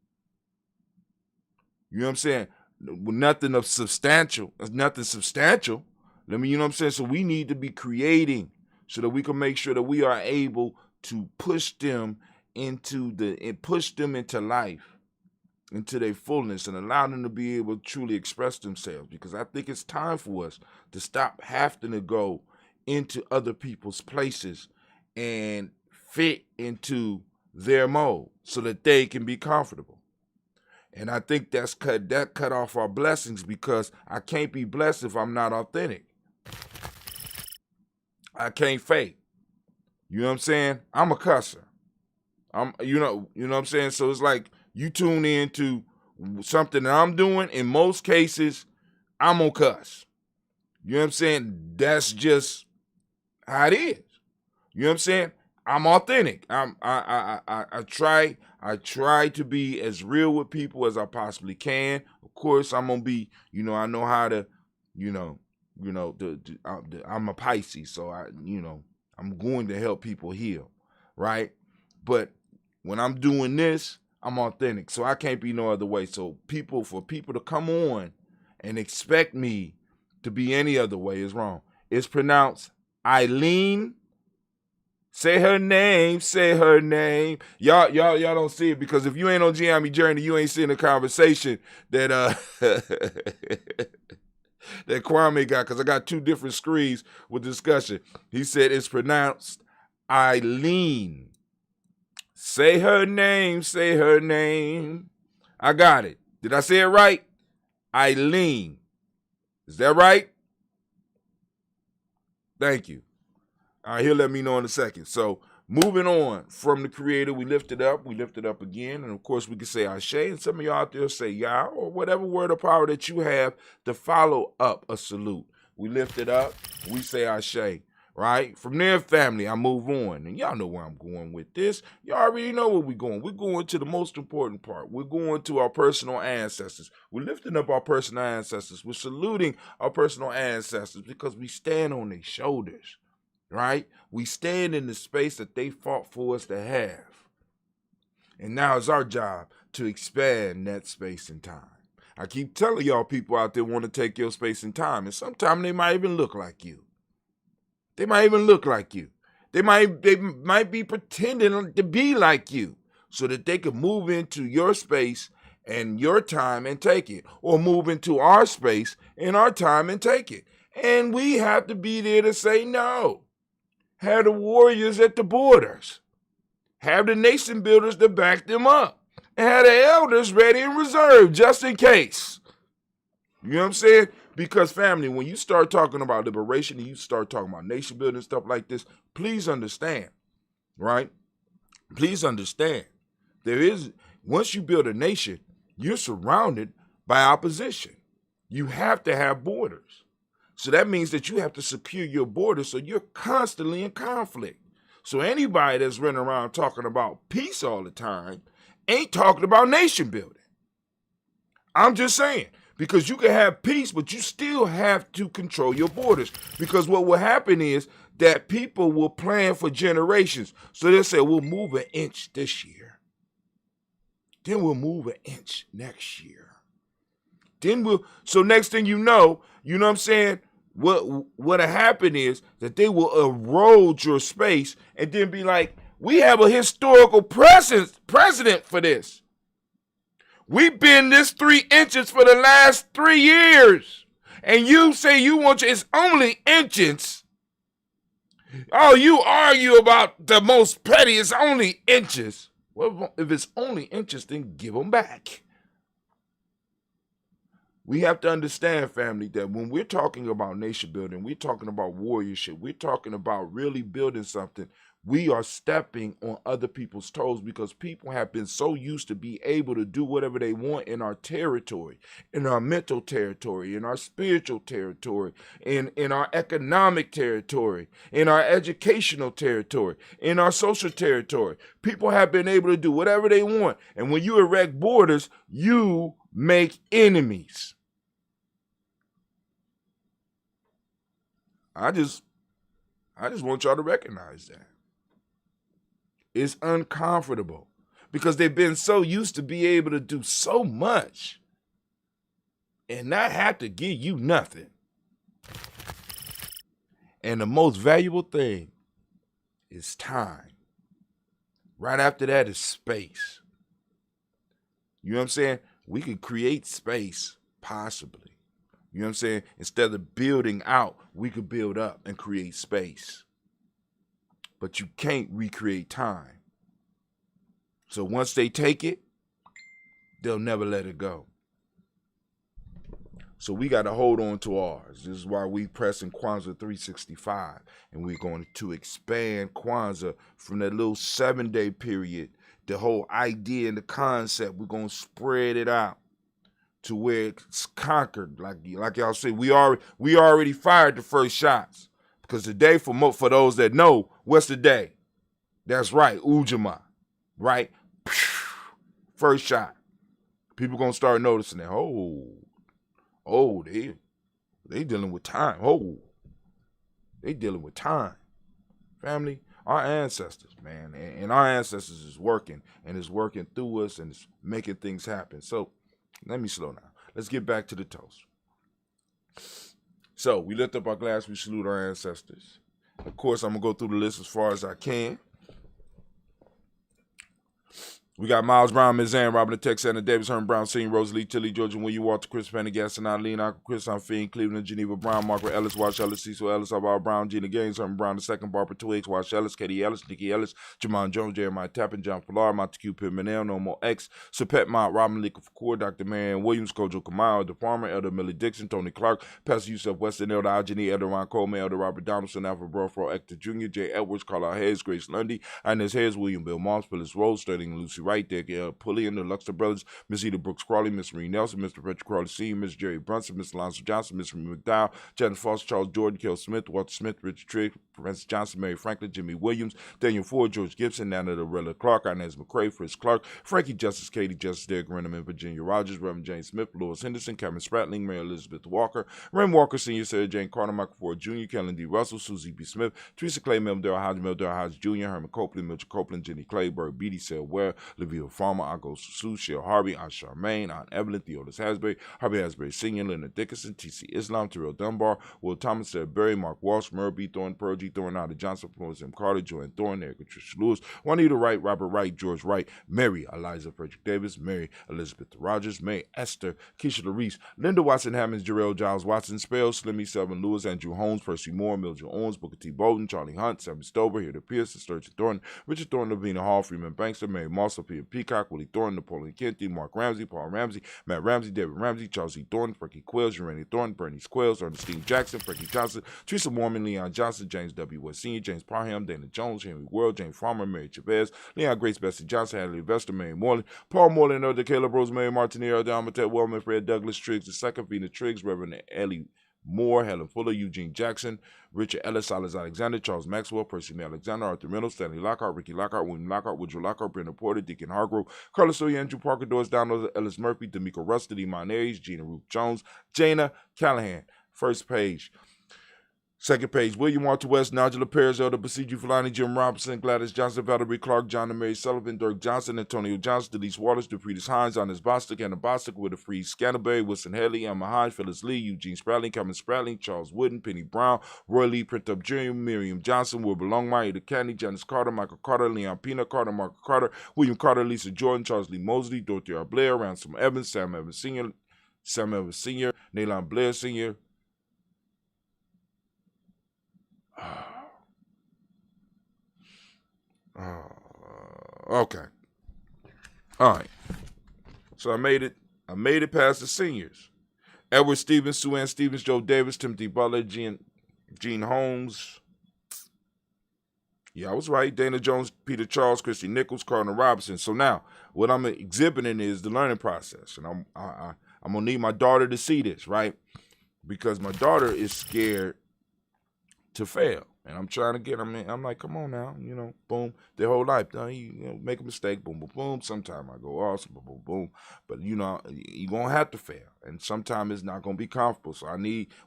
You know what I'm saying? Nothing of substantial. There's nothing substantial. You know what I'm saying? So we need to be creating so that we can make sure that we are able to push them into life, into their fullness, and allow them to be able to truly express themselves. Because I think it's time for us to stop having to go into other people's places and fit into their mold so that they can be comfortable. And I think that cut off our blessings, because I can't be blessed if I'm not authentic. I can't fake. You know what I'm saying? I'm a cusser. You know what I'm saying? So it's like you tune into something that I'm doing. In most cases, I'm gonna cuss. You know what I'm saying? That's just how it is. You know what I'm saying? I'm authentic. I try to be as real with people as I possibly can. Of course, I'm gonna be. I know how to. I'm a Pisces, so I'm going to help people heal, right? But when I'm doing this, I'm authentic, so I can't be no other way. So for people to come on and expect me to be any other way is wrong. It's pronounced Eileen. Say her name. Say her name. Y'all don't see it, because if you ain't on Ujamaa Journey, you ain't seeing the conversation that that Kwame got, because I got 2 different screens with discussion. He said it's pronounced Eileen. Say her name. Say her name. I got it. Did I say it right? Eileen. Is that right? Thank you. All right, he'll let me know in a second. So moving on from the creator, we lift it up again. And of course, we can say Ashe, and some of y'all out there say Yah, or whatever word of power that you have to follow up a salute. We lift it up, we say Ashe. right? From there, family, I move on. And y'all know where I'm going with this. Y'all already know where we're going. We're going to the most important part. We're going to our personal ancestors. We're lifting up our personal ancestors. We're saluting our personal ancestors because we stand on their shoulders, right? We stand in the space that they fought for us to have. And now it's our job to expand that space and time. I keep telling y'all people out there want to take your space and time, and sometimes they might even look like you. They might even look like you. They might be pretending to be like you so that they can move into your space and your time and take it, or move into our space and our time and take it. And we have to be there to say no. Have the warriors at the borders. Have the nation builders to back them up. And have the elders ready and reserved just in case. You know what I'm saying? Because, family, when you start talking about liberation and you start talking about nation building, stuff like this, please understand, right? Please understand. Once you build a nation, you're surrounded by opposition. You have to have borders. So that means that you have to secure your borders, so you're constantly in conflict. So anybody that's running around talking about peace all the time ain't talking about nation building. I'm just saying. Because you can have peace, but you still have to control your borders. Because what will happen is that people will plan for generations. So they'll say, we'll move an inch this year. Then we'll move an inch next year. So next thing you know what I'm saying? What'll happen is that they will erode your space and then be like, we have a historical precedent for this. We've been this 3 inches for the last 3 years. And you say it's only inches. Oh, you argue about the most petty, it's only inches. Well, if it's only inches, then give them back. We have to understand, family, that when we're talking about nation building, we're talking about warriorship, we're talking about really building something, we are stepping on other people's toes because people have been so used to be able to do whatever they want in our territory, in our mental territory, in our spiritual territory, in our economic territory, in our educational territory, in our social territory. People have been able to do whatever they want. And when you erect borders, you make enemies. I just want y'all to recognize that. It's uncomfortable because they've been so used to be able to do so much and not have to give you nothing. And the most valuable thing is time. Right after that is space. You know what I'm saying? We could create space, possibly. You know what I'm saying? Instead of building out, we could build up and create space. But you can't recreate time. So once they take it, they'll never let it go. So we got to hold on to ours. This is why we pressing Kwanzaa 365. And we're going to expand Kwanzaa from that little 7-day period. The whole idea and the concept, we're going to spread it out to where it's conquered. Like y'all said, we already fired the first shots. Because today, for those that know, what's the day? That's right, Ujamaa, right? First shot. People gonna start noticing that. Oh, they dealing with time. Oh, they dealing with time. Family, our ancestors, man, and our ancestors is working, and it's working through us, and it's making things happen. So let me slow down. Let's get back to the toast. So we lift up our glass, we salute our ancestors. Of course, I'm going to go through the list as far as I can. We got Miles Brown, Ms. Ann, Robin the Tex, Anna Davis, Herman Brown, Singh, Rosalie, Tilly, Georgia, William Walter, Chris Pendergast, and Eileen, Uncle Chris, Fiend, Cleveland, Geneva Brown, Margaret Ellis, Wash Ellis, Cecil Ellis, Alvaro Brown, Gina Gaines, Herman Brown II, Barbara Twigs, Wash Ellis, Katie Ellis, Nikki Ellis, Jamon Jones, Jeremiah Tappan, John Pillar, Montague Pimenel, No More X, Sapet Mott, Robin Lee Kafour, Dr. Marianne Williams, Kojo Kamau, The Farmer, Elder Millie Dixon, Tony Clark, Pastor Yusuf Weston, Elder Ajani, Elder Ron Coleman, Elder Robert Donaldson, Alfred Brofro, Hector Jr., J. Edwards, Carlisle Hayes, Grace Lundy, Inez Hayes, William Bill Moss, Phyllis Rose, Sterling Lucy Nancy Wright, Dick Pulliam, the Luxor Brothers, Miss Eda Brooks Crawley, Miss Marie Nelson, Mr. Patrick Crawley Sr., Miss Jerry Brunson, Miss Alonzo Johnson, Miss McDowell, Janet Foster, Charles Jordan, Kel Smith, Walter Smith, Richard Trigg, Francis Johnson, Mary Franklin, Jimmy Williams, Daniel Ford, George Gibson, Nana Dorella Clark, Inez McCrae, Fritz Clark, Frankie Justice, Katie Justice, Derek Renneman, Virginia Rogers, Reverend James Smith, Louis Henderson, Cameron Spratling, Mary Elizabeth Walker, Ren Walker Sr., Sarah Jane Carter, Michael Ford Jr., Kellen D. Russell, Susie B. Smith, Teresa Clay, Mel Hodge Jr., Herman Copeland, Mitchell Copeland, Jenny Clayberg, Beatty, Sel Ware, Livia Farmer, Uncle Sue, Shell Harvey, Aunt Charmaine, Aunt Evelyn, Theodis Hasbury, Harvey Hasbury Sr., Leonard Dickinson, T.C. Islam, Terrell Dunbar, Will Thomas, Sarah Berry, Mark Walsh, Merle B. Thorne, Pearl G. Thorne, Ada Johnson, Florence M. Carter, Joanne Thorne, Erica Tricia Lewis, Juanita Wright, Robert Wright, George Wright, Mary Eliza Frederick Davis, Mary Elizabeth Rogers, May Esther, Keisha Larice, Linda Watson Hammonds, Jarrell Giles Watson, Spell, Slimmy Selvin Lewis, Andrew Holmes, Percy Moore, Mildred Owens, Booker T. Bolden, Charlie Hunt, Sammy Stover, Hilda Pierce, Sturgeon Thornton, Richard Thornton, Lavina Hall, Freeman Bankster, Mary Moss, Sophia Peacock, Willie Thornton, Napoleon Kennedy, Mark Ramsey, Paul Ramsey, Matt Ramsey, David Ramsey, Charles E. Thornton, Frankie Quills, Urania Thornton, Bernice Quills, Ernestine Jackson, Frankie Johnson, Teresa Mormon, Leon Johnson, James W. West Sr., James Parham, Dana Jones, Henry World, James Farmer, Mary Chavez, Leon Grace, Bessie Johnson, Hadley Vester, Mary Moreland, Paul Moreland, Elder Caleb Rosemary Martineer, Elder Amatet Wellman, Fred Douglas Triggs II, Vina Triggs, Reverend Ellie Moore, Helen Fuller, Eugene Jackson, Richard Ellis, Silas Alexander, Charles Maxwell, Percy May Alexander, Arthur Reynolds, Stanley Lockhart, Ricky Lockhart, William Lockhart, Woodrow Lockhart, Brenda Porter, Deacon Hargrove, Carlos Sawyer, Andrew Parker, Doris Donald, Ellis Murphy, D'Amico Rusty, Iman Aries, Gina Ruth Jones, Jana Callahan. First page. Second page, William Walter West, Nigel Perez, Elder Besiege Fulani, Jim Robinson, Gladys Johnson, Valerie Clark, John and Mary Sullivan, Dirk Johnson, Antonio Johnson, Delise Waters, DeFriedis Hines, Honest Bostic, Anna Bostic, Wilder Freeze, Scanterberry, Wilson Haley, Emma Hines, Phyllis Lee, Eugene Spratling, Cameron Spratling, Charles Wooden, Penny Brown, Roy Lee, Printup Jr., Miriam Johnson, Wilbur Longmire, Ada Candy, Janice Carter, Michael Carter, Leon Pina Carter, Mark Carter, William Carter, Lisa Jordan, Charles Lee Mosley, Dorothy R. Blair, Ransom Evans, Sam Evans Sr., Naylan Blair Sr., okay. All right. So I made it past the seniors. Edward Stevens, Sue Ann Stevens, Joe Davis, Timothy Butler, Gene Holmes. Yeah, I was right. Dana Jones, Peter Charles, Christy Nichols, Cardinal Robinson. So now, what I'm exhibiting is the learning process, and I'm gonna need my daughter to see this, right? Because my daughter is scared to fail. And I'm trying to get them in. I'm like, come on now, boom. Their whole life, make a mistake, boom, boom, boom. Sometimes I go awesome, boom, boom, boom. But you're going to have to fail. And sometimes it's not going to be comfortable. So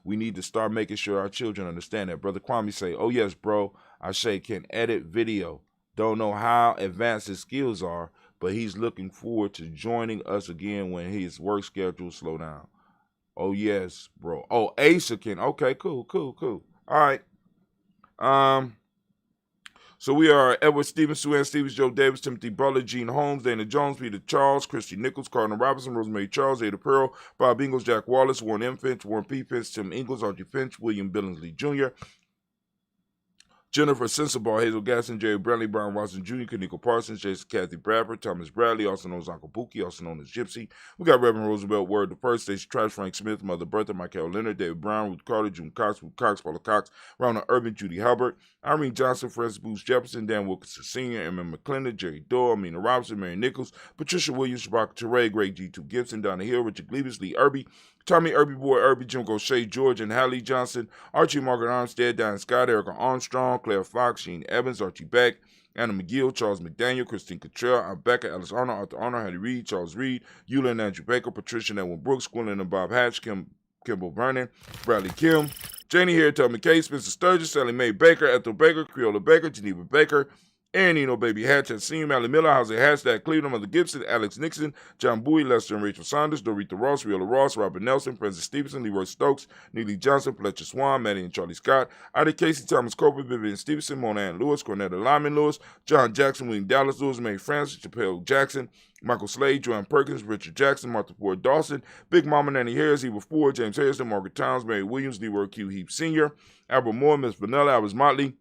we need to start making sure our children understand that. Brother Kwame say, oh yes, bro, I say can edit video. Don't know how advanced his skills are, but he's looking forward to joining us again when his work schedule slow down. Oh yes, bro. Oh, Asa can. Okay, cool. All right. So we are Edward Stevens, Sue Ann Stevens, Joe Davis, Timothy Butler, Gene Holmes, Dana Jones, Peter Charles, Christy Nichols, Cardinal Robinson, Rosemary Charles, Ada Pearl, Bob Ingalls, Jack Wallace, Warren M. Finch, Warren P. Finch, Tim Ingalls, Archie Finch, William Billingsley Jr., Jennifer Sensabaugh, Hazel Gasson, Jerry Bradley, Brian Watson Jr., Kaniko Parsons, Jason Kathy Bradford, Thomas Bradley, also known as Uncle Pookie, also known as Gypsy. We got Reverend Roosevelt Word the First, Stacey Trash, Frank Smith, Mother Bertha, Michael Leonard, David Brown, Ruth Carter, June Cox, Ruth Cox, Paula Cox, Ronald Urban, Judy Halbert, Irene Johnson, Francis Booth Jefferson, Dan Wilkinson Sr., Emma McClendon, Jerry Doyle, Amina Robinson, Mary Nichols, Patricia Williams, Shabaka Teray, Greg G2 Gibson, Donna Hill, Richard Gleavis, Lee Irby, Tommy Irby Boy Irby, Jim Gaucher, George and Hallie Johnson, Archie Margaret Armstead, Diane Scott, Erica Armstrong, Claire Fox, Sheen Evans, Archie Beck, Anna McGill, Charles McDaniel, Christine Cottrell, Aunt Becca, Alice Arnold, Arthur Arnold, Hattie Reed, Charles Reed, Eula and Andrew Baker, Patricia and Edwin Brooks, Gwendolyn and Bob Hatch, Kimball Vernon, Bradley Kim, Janie Here, Tubman Case, Spencer Sturgis, Sally Mae Baker, Ethel Baker, Creola Baker, Geneva Baker, Aaron Eno, Baby Hatch, Senior, Mally Miller, Jose Hashtag, Cleveland, Mother Gibson, Alex Nixon, John Bowie, Lester and Rachel Saunders, Dorita Ross, Riola Ross, Robert Nelson, Francis Stevenson, Leroy Stokes, Neely Johnson, Fletcher Swan, Maddie and Charlie Scott, Ida Casey, Thomas Coper, Vivian Stevenson, Mona Ann Lewis, Cornetta Lyman Lewis, John Jackson, William Dallas Lewis, May Francis, Chappelle Jackson, Michael Slade, Joanne Perkins, Richard Jackson, Martha Ford Dawson, Big Mama Nanny Harris, Eva Ford, James Harrison, Margaret Towns, Mary Williams, Leroy Q. Heap Sr., Albert Moore, Miss Vanilla, Albert Motley,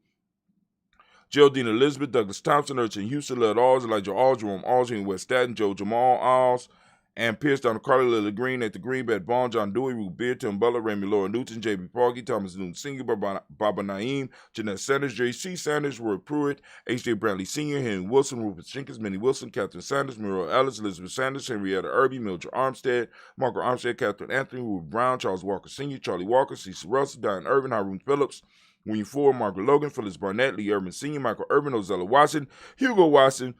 Geraldine Elizabeth, Douglas Thompson, Urchin Houston, Led Alls, Elijah Alls, Jerome Alls, West Staten, Joe Jamal Alls, and Pierce, Donna Carter, Lily Green, at the Greenbed, Bond, John Dewey, Ruth Beard, Tim Butler, Remy Laura Newton, J.B. Parkey, Thomas Newton Sr., Baba Naeem, Jeanette Sanders, J.C. Sanders, Roy Pruitt, H.J. Brantley Sr., Henry Wilson, Rupert Jenkins, Minnie Wilson, Catherine Sanders, Muriel Ellis, Elizabeth Sanders, Henrietta Irby, Mildred Armstead, Margaret Armstead, Catherine Anthony, Ruth Brown, Charles Walker Sr., Charlie Walker, Cecil Russell, Diane Irvin, Hiram Phillips, William Ford, Margaret Logan, Phyllis Barnett, Lee Irvin Sr., Michael Irvin, Ozella Watson, Hugo Watson,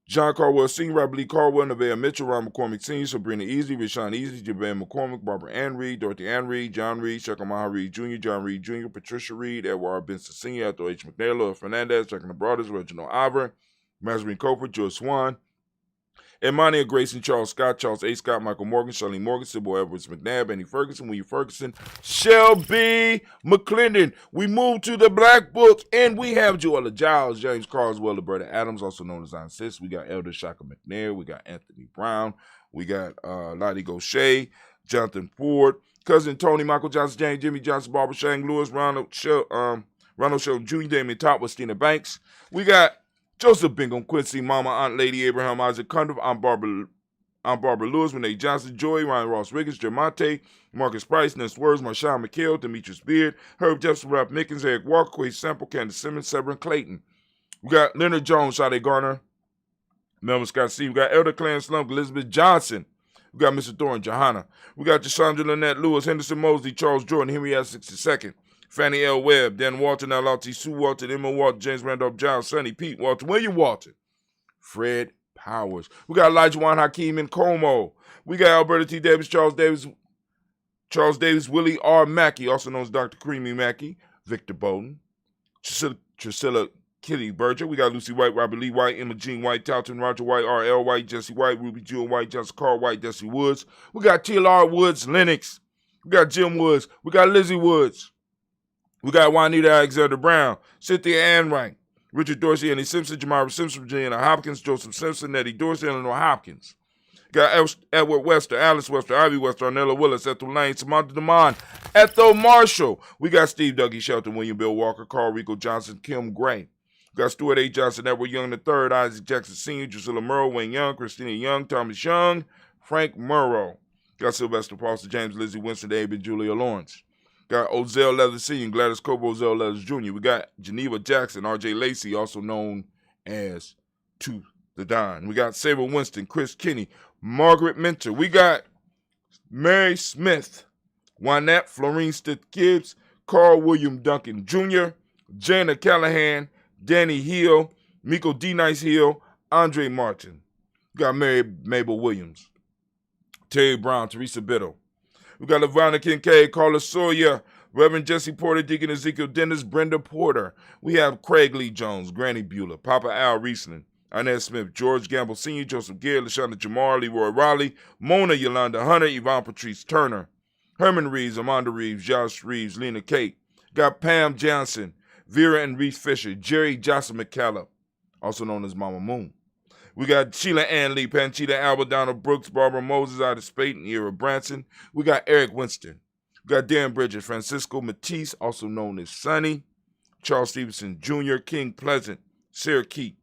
John Caldwell Sr., Robert Lee Caldwell, Nevaeh Mitchell, Ron McCormick Sr., Sabrina Easley, Rashawn Easley, Javon McCormick, Barbara Ann Reed, Dorothy Ann Reed, John Reed, Shekhar Maha Reed Jr., John Reed Jr., Patricia Reed, Edward R. Benson Sr., Ethel H. McNair, Laura Fernandez, Jack and the Brothers, Reginald Ivor, Mazarine Coper, George Swan, Imani Grayson, Charles Scott, Charles A. Scott, Michael Morgan, Charlene Morgan, Sybil Edwards McNabb, Annie Ferguson, William Ferguson, Shelby McClendon. We move to the Black Book, and we have Joella Giles, James Carswell, Roberta Adams, also known as Aunt Sis. We got Elder Shaka McNair. We got Anthony Brown. We got Lottie Gaucher, Jonathan Ford, Cousin Tony, Michael Johnson, James, Jimmy Johnson, Barbara Shang Lewis, Ronald Sheldon Jr., Damien Top with Stina Banks. We got Joseph Bingham, Quincy, Mama, Aunt Lady, Abraham, Isaac Cundiff, I'm Barbara Lewis, Renee Johnson, Joy, Ryan Ross Riggins, Jermonte, Marcus Price, Ness Words, Marshawn McHale, Demetrius Beard, Herb Jefferson, Ralph Mickens, Eric Walker, Quay Sample, Candace Simmons, Severin Clayton. We got Leonard Jones, Sade Garner, Melvin Scott C. We got Elder Clarence Slump, Elizabeth Johnson. We got Mr. Thorin Johanna. We got Jashandra Lynette Lewis, Henderson Mosley, Charles Jordan, Henry S. 62nd. Fannie L. Webb, Dan Walton, L.T. Sue Walton, Emma Walton, James Randolph Giles, Sonny Pete Walton, William Walton, Fred Powers. We got Elijah Juan Hakeem and Como. We got Alberta T. Davis, Charles Davis, Willie R. Mackey, also known as Dr. Creamy Mackey, Victor Bowden, Trisilla Kitty Berger. We got Lucy White, Robert Lee White, Emma Jean White, Talton Roger White, R.L. White, Jesse White, Ruby Jewel White, Johnson Carl White, Jesse Woods. We got T.L.R. Woods, Lennox. We got Jim Woods. We got Lizzie Woods. We got Juanita Alexander Brown, Cynthia Ann Wright, Richard Dorsey, Annie Simpson, Jamara Simpson, Virginia Hopkins, Joseph Simpson, Nettie Dorsey, Eleanor Hopkins. Got Edward Wester, Alice Wester, Ivy Wester, Arnella Willis, Ethel Lane, Samantha DeMond, Ethel Marshall. We got Steve Dougie Shelton, William Bill Walker, Carl Rico Johnson, Kim Gray. We got Stuart A. Johnson, Edward Young III, Isaac Jackson Sr., Drusilla Murrow, Wayne Young, Christina Young, Thomas Young, Frank Murrow. Got Sylvester Foster, James Lizzie Winston, David, and Julia Lawrence. Got Ozell Leathers Sr., Gladys Cobo, Ozell Leathers Jr. We got Geneva Jackson, R.J. Lacey, also known as To the Don. We got Sarah Winston, Chris Kinney, Margaret Minter. We got Mary Smith, Wynette Florine Stith Gibbs, Carl William Duncan Jr., Jana Callahan, Danny Hill, Miko D. Nice Hill, Andre Martin. We got Mary Mabel Williams, Terry Brown, Teresa Biddle. We got LaVonna Kincaid, Carla Sawyer, Reverend Jesse Porter, Deacon Ezekiel Dennis, Brenda Porter. We have Craig Lee Jones, Granny Bueller, Papa Al Riesling, Inez Smith, George Gamble Sr., Joseph Gare, LaShonda Jamar, Leroy Raleigh, Mona Yolanda Hunter, Yvonne Patrice Turner, Herman Reeves, Amanda Reeves, Josh Reeves, Lena Kate. Got Pam Johnson, Vera and Reese Fisher, Jerry Jocelyn McCallum, also known as Mama Moon. We got Sheila Ann Lee, Panchita Alba, Donald Brooks, Barbara Moses, Ida Spate, and Ira Branson. We got Eric Winston. We got Darren Bridges, Francisco Matisse, also known as Sonny, Charles Stevenson Jr., King Pleasant, Sarah Keat.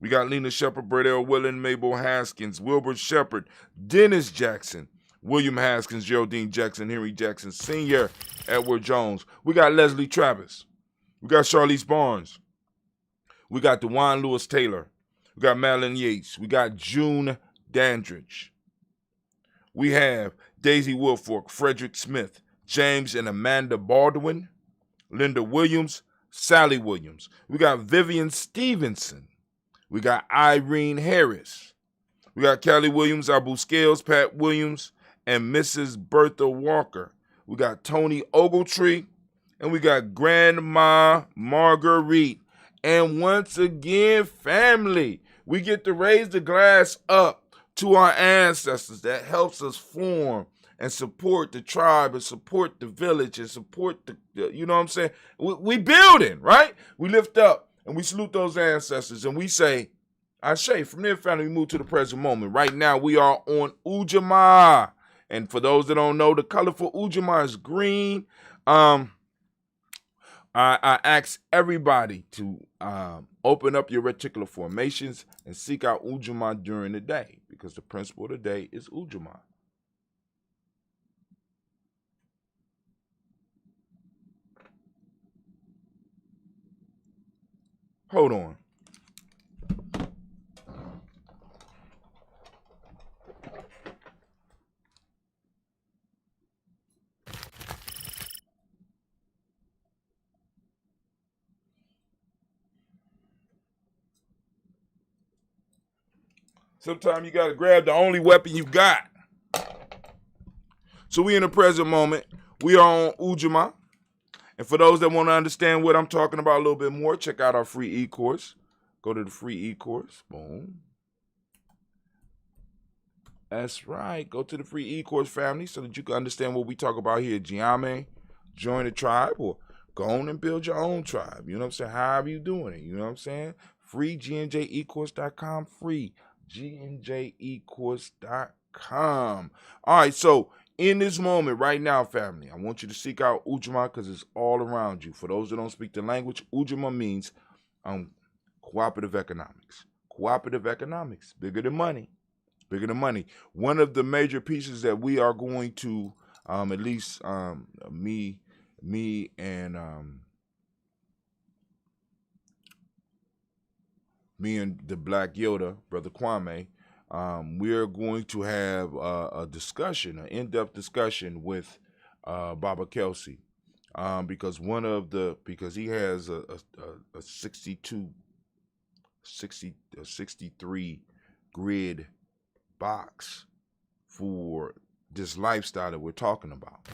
We got Lena Shepard, Burdell Willen, Mabel Haskins, Wilbur Shepard, Dennis Jackson, William Haskins, Geraldine Jackson, Henry Jackson Sr., Edward Jones. We got Leslie Travis. We got Charlize Barnes. We got DeJuan Lewis Taylor. We got Madeline Yates. We got June Dandridge. We have Daisy Wilfork, Frederick Smith, James and Amanda Baldwin, Linda Williams, Sally Williams. We got Vivian Stevenson. We got Irene Harris. We got Callie Williams, Abu Scales, Pat Williams, and Mrs. Bertha Walker. We got Tony Ogletree, and we got Grandma Marguerite. And once again, family, we get to raise the glass up to our ancestors. That helps us form and support the tribe and support the village and support the you know what I'm saying? We building, right? We lift up and we salute those ancestors and we say, Ashe, from there, family, we move to the present moment. Right now, we are on Ujamaa. And for those that don't know, the color for Ujamaa is green. I ask everybody to open up your reticular formations and seek out Ujamaa during the day, because because the principle of the day is Ujamaa. Hold on. Sometimes you got to grab the only weapon you got. So we in the present moment. We are on Ujamaa. And for those that want to understand what I'm talking about a little bit more, check out our free e-course. Go to the free e-course. Boom. That's right. Go to the free e-course, family, so that you can understand what we talk about here. Ujamaa, join the tribe, or go on and build your own tribe. You know what I'm saying? However you doing it. You know what I'm saying? Free, gnjecourse.com. Free, gnjecourse.com. All right, so in this moment right now, family, I want you to seek out Ujamaa because it's all around you. For those that don't speak the language, Ujamaa means cooperative economics. Cooperative economics, bigger than money. Bigger than money. One of the major pieces that we are going to, at least me and the Black Yoda, Brother Kwame, we're going to have a discussion, an in-depth discussion with Baba Kelsey, because he has a 63 grid box for this lifestyle that we're talking about.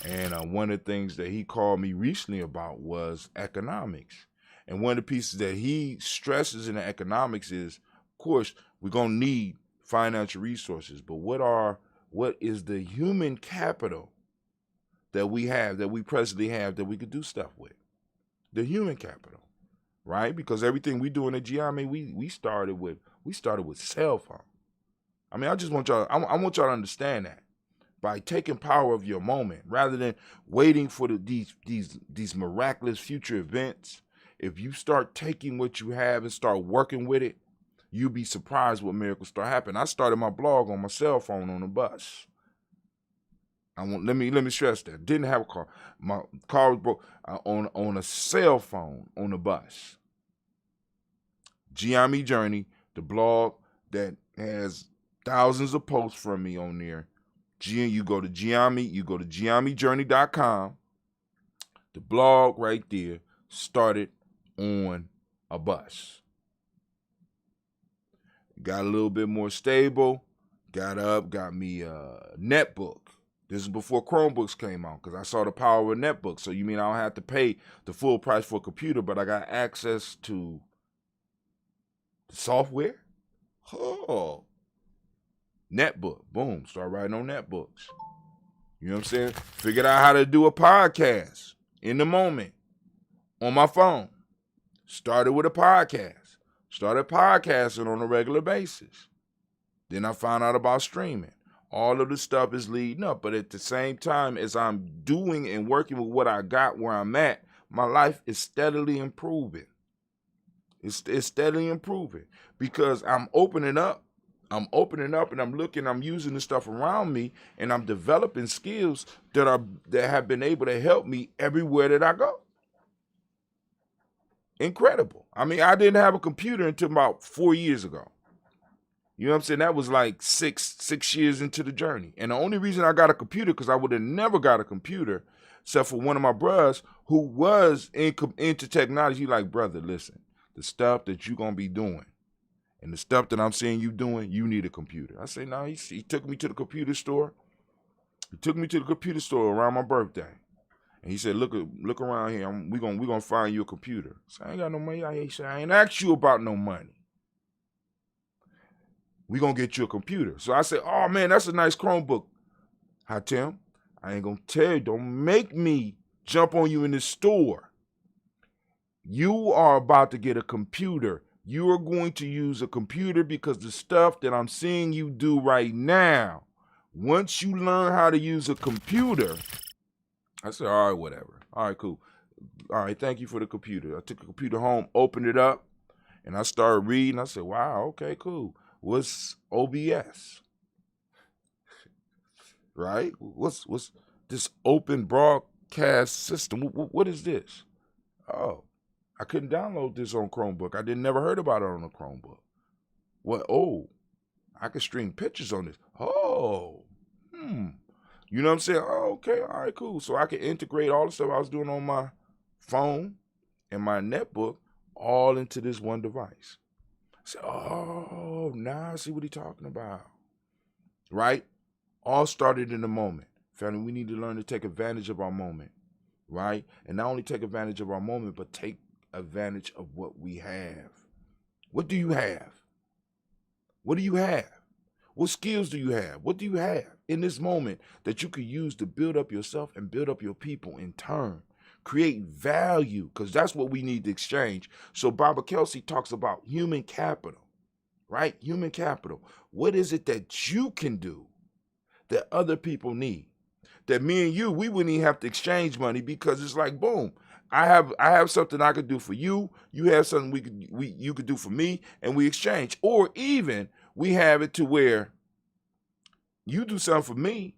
And one of the things that he called me recently about was economics. And one of the pieces that he stresses in the economics is, of course, we're going to need financial resources, but what is the human capital that we have, that we presently have, that we could do stuff with? The human capital, right? Because everything we do in the Ujamaa, we started with cell phone. I mean, I just want y'all, I want y'all to understand that. By taking power of your moment, rather than waiting for these miraculous future events, if you start taking what you have and start working with it, you'll be surprised what miracles start happening. I started my blog on my cell phone on the bus. Let me stress that. Didn't have a car. My car was broke on a cell phone on the bus. Ujamaa Journey, the blog that has thousands of posts from me on there. You go to UjamaaJourney.com. The blog right there started on a bus. Got a little bit more stable. Got me a netbook. This is before Chromebooks came out, because I saw the power of a netbook. So you mean I don't have to pay the full price for a computer, but I got access to the software? Oh. Netbook. Boom. Start writing on netbooks. You know what I'm saying? Figured out how to do a podcast in the moment on my phone. Started with a podcast. Started podcasting on a regular basis. Then I found out about streaming. All of the stuff is leading up. But at the same time as I'm doing and working with what I got where I'm at, my life is steadily improving. It's steadily improving because I'm opening up and I'm looking, I'm using the stuff around me, and I'm developing skills that have been able to help me everywhere that I go. Incredible. I mean, I didn't have a computer until about 4 years ago. You know what I'm saying? That was like six years into the journey. And the only reason I got a computer, because I would have never got a computer, except for one of my brothers who was into technology. Like, brother, listen, the stuff that you're going to be doing, and the stuff that I'm seeing you doing, you need a computer. I say, no, he took me to the computer store. He took me to the computer store around my birthday. And he said, look around here. We're gonna find you a computer. So I ain't got no money. He said, I ain't asked you about no money. We're going to get you a computer. So I said, oh, man, that's a nice Chromebook. Hi, Tim. I ain't going to tell you. Don't make me jump on you in the store. You are about to get a computer. You are going to use a computer because the stuff that I'm seeing you do right now, once you learn how to use a computer, I said, all right, whatever. All right, cool. All right, thank you for the computer. I took the computer home, opened it up, and I started reading. I said, wow, okay, cool. What's OBS? Right? What's this open broadcast system? What is this? Oh, I couldn't download this on Chromebook. I didn't never heard about it on a Chromebook. What? Oh, I can stream pictures on this. Oh, You know what I'm saying? Oh, okay, all right, cool. So I can integrate all the stuff I was doing on my phone and my netbook all into this one device. I said, oh, now I see what he's talking about. Right? All started in the moment. Family, we need to learn to take advantage of our moment. Right? And not only take advantage of our moment, but take advantage of what we have. What do you have? What do you have? What skills do you have? What do you have in this moment that you could use to build up yourself and build up your people in turn? Create value, because that's what we need to exchange. So Baba Kelsey talks about human capital, right? Human capital. What is it that you can do that other people need? That me and you, we wouldn't even have to exchange money, because it's like, boom, I have something I could do for you. You have something you could do for me, and we exchange. Or even we have it to where you do something for me,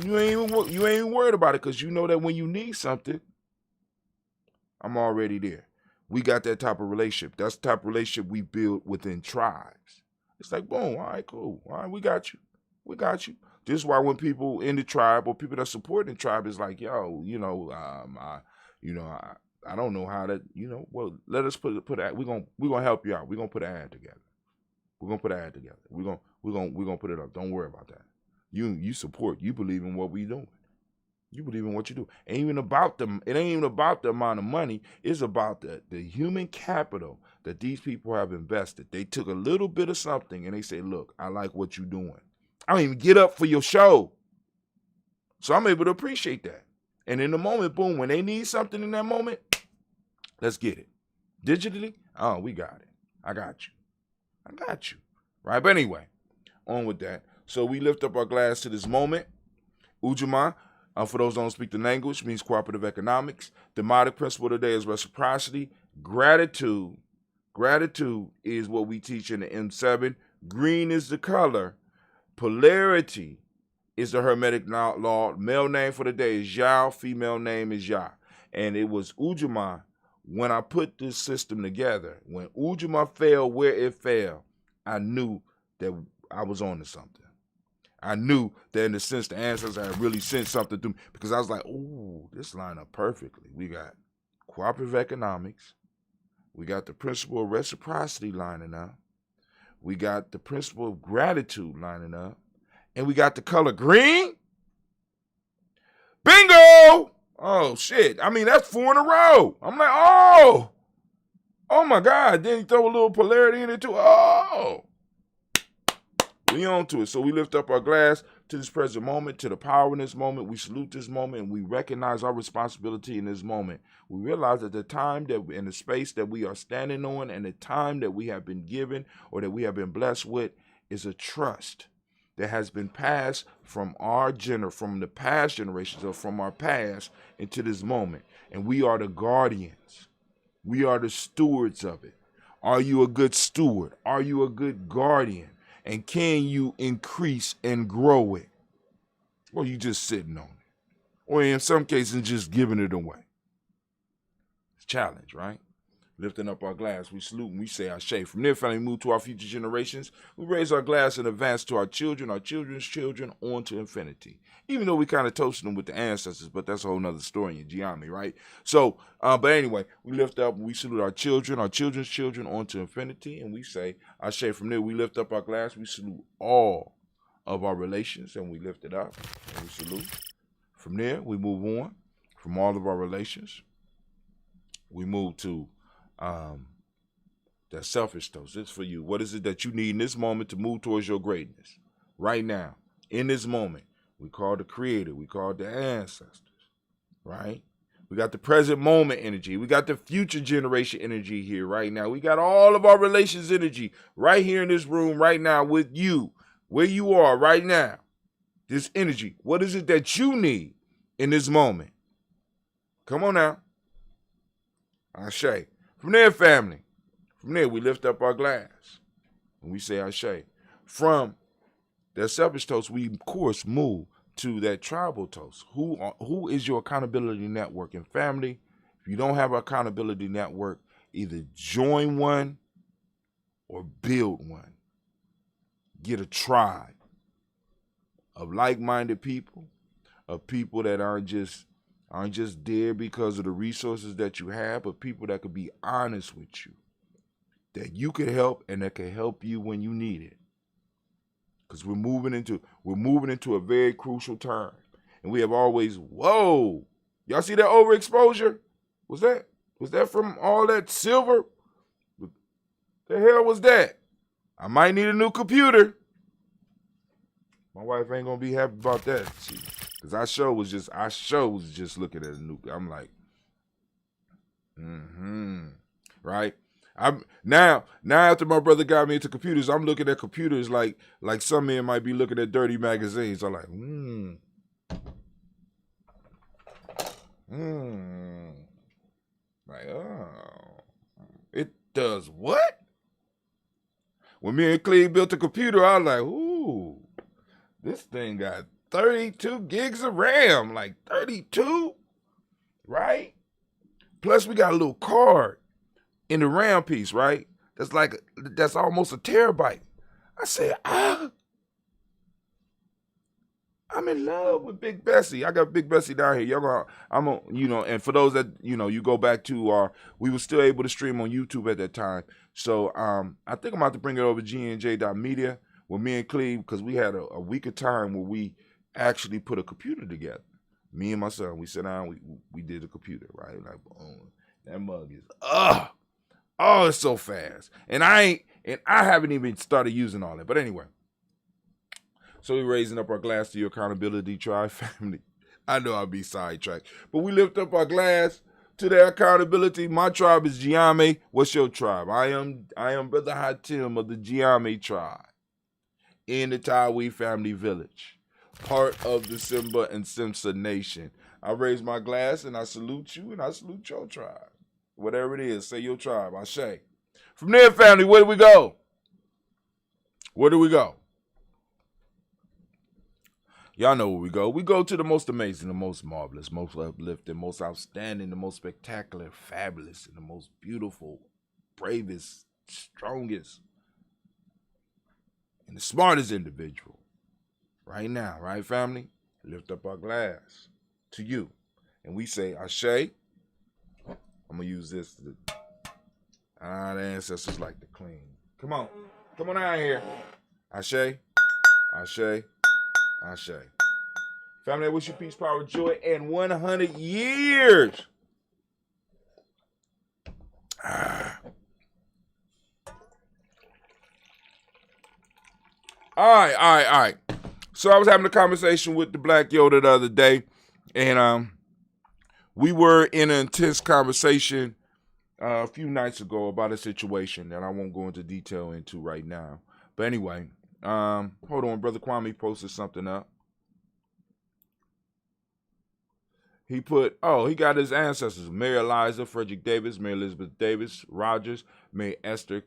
you ain't even worried about it, because you know that when you need something, I'm already there. We got that type of relationship. That's the type of relationship we build within tribes. It's like, boom, all right, cool. All right, we got you. We got you. This is why when people in the tribe or people that support the tribe is like, yo, I don't know how that, well, let us put we're gonna help you out. We're gonna put an ad together. We're gonna put an ad together. We're gonna put it up. Don't worry about that. You support. You believe in what we doing. You believe in what you do. It ain't even about the amount of money. It's about the human capital that these people have invested. They took a little bit of something and they say, look, I like what you're doing. I don't even get up for your show. So I'm able to appreciate that. And in the moment, boom, when they need something in that moment, let's get it. Digitally, oh, we got it. I got you. Right? But anyway, on with that. So we lift up our glass to this moment. Ujamaa, for those who don't speak the language, means cooperative economics. The modic principle today is reciprocity. Gratitude is what we teach in the M7. Green is the color. Polarity is the Hermetic law. Male name for the day is Yao. Female name is Ya. And it was Ujamaa. When I put this system together, when Ujamaa fell where it fell, I knew that I was on to something. I knew that in the sense the ancestors had really sent something through me, because I was like, ooh, this line up perfectly. We got cooperative economics. We got the principle of reciprocity lining up. We got the principle of gratitude lining up. And we got the color green. Bingo! Oh, shit. I mean, that's 4 in a row. I'm like, oh my God. Then you throw a little polarity in it too. Oh. We on to it. So we lift up our glass to this present moment, to the power in this moment. We salute this moment, and we recognize our responsibility in this moment. We realize that the time that in the space that we are standing on and the time that we have been given or that we have been blessed with is a trust that has been passed from from the past generations or from our past into this moment. And we are the guardians. We are the stewards of it. Are you a good steward? Are you a good guardian? And can you increase and grow it? Or you just sitting on it? Or in some cases, just giving it away. It's a challenge, right? Lifting up our glass, we salute and we say Ashe. From there, family, move to our future generations. We raise our glass in advance to our children, our children's children, on to infinity. Even though we kind of toasted them with the ancestors, but that's a whole nother story in Ujamaa, right? So, but anyway, we lift up, we salute our children's children, on to infinity, and we say Ashe. From there, we lift up our glass, we salute all of our relations, and we lift it up, and we salute. From there, we move on from all of our relations. We move to that selfish toast. It's for you. What is it that you need in this moment to move towards your greatness? Right now, in this moment, we call the creator, we call the ancestors, right? We got the present moment energy. We got the future generation energy here right now. We got all of our relations energy right here in this room right now with you, where you are right now. This energy. What is it that you need in this moment? Come on now. Ashe. From there, family, from there, we lift up our glass. And we say Ashe. From that selfish toast, we of course move to that tribal toast. Who is your accountability network and family? If you don't have an accountability network, either join one or build one. Get a tribe of like-minded people, of people that aren't just there because of the resources that you have, but people that could be honest with you, that you could help and that can help you when you need it. Because we're moving into a very crucial time. And we have always, whoa, y'all see that overexposure? Was that from all that silver? The hell was that? I might need a new computer. My wife ain't gonna be happy about that. See, because I sure was just looking at a new. I'm like, right? I'm now after my brother got me into computers, I'm looking at computers like some men might be looking at dirty magazines. I'm like, like, oh, it does what? When me and Cleve built a computer, I was like, ooh, this thing got 32 gigs of RAM, like 32, right? Plus we got a little card in the RAM piece, right? That's almost a terabyte. I said, I'm in love with Big Bessie. I got Big Bessie down here. And for those that, you go back to, we were still able to stream on YouTube at that time. So I think I'm about to bring it over to gnj.media with me and Cleve, because we had a week of time where we actually put a computer together. Me and my son, we sat down, we did the computer, right? Like, boom, that mug is, it's so fast. And I haven't even started using all that. But anyway. So we're raising up our glass to your accountability tribe family. I know I'll be sidetracked, but we lift up our glass to their accountability. My tribe is Ujamaa. What's your tribe? I am Brother Hatim of the Ujamaa tribe in the Tawi family village, part of the Simba and Simsa nation. I raise my glass and I salute you and I salute your tribe. Whatever it is, say your tribe. I say. From there, family, where do we go? Where do we go? Y'all know where we go. We go to the most amazing, the most marvelous, most uplifting, most outstanding, the most spectacular, fabulous, and the most beautiful, bravest, strongest, and the smartest individual. Right now, right, family? Lift up our glass to you. And we say, Ashe. I'm going to use this. The ancestors like to clean. Come on. Come on out here. Ashe. Ashe. Ashe. Family, I wish you peace, power, joy, and 100 years. All right. So I was having a conversation with the Black Yoda the other day, and we were in an intense conversation a few nights ago about a situation that I won't go into detail into right now. But anyway, hold on, Brother Kwame posted something up. He got his ancestors, Mary Eliza, Frederick Davis, Mary Elizabeth Davis, Rogers, Mary Esther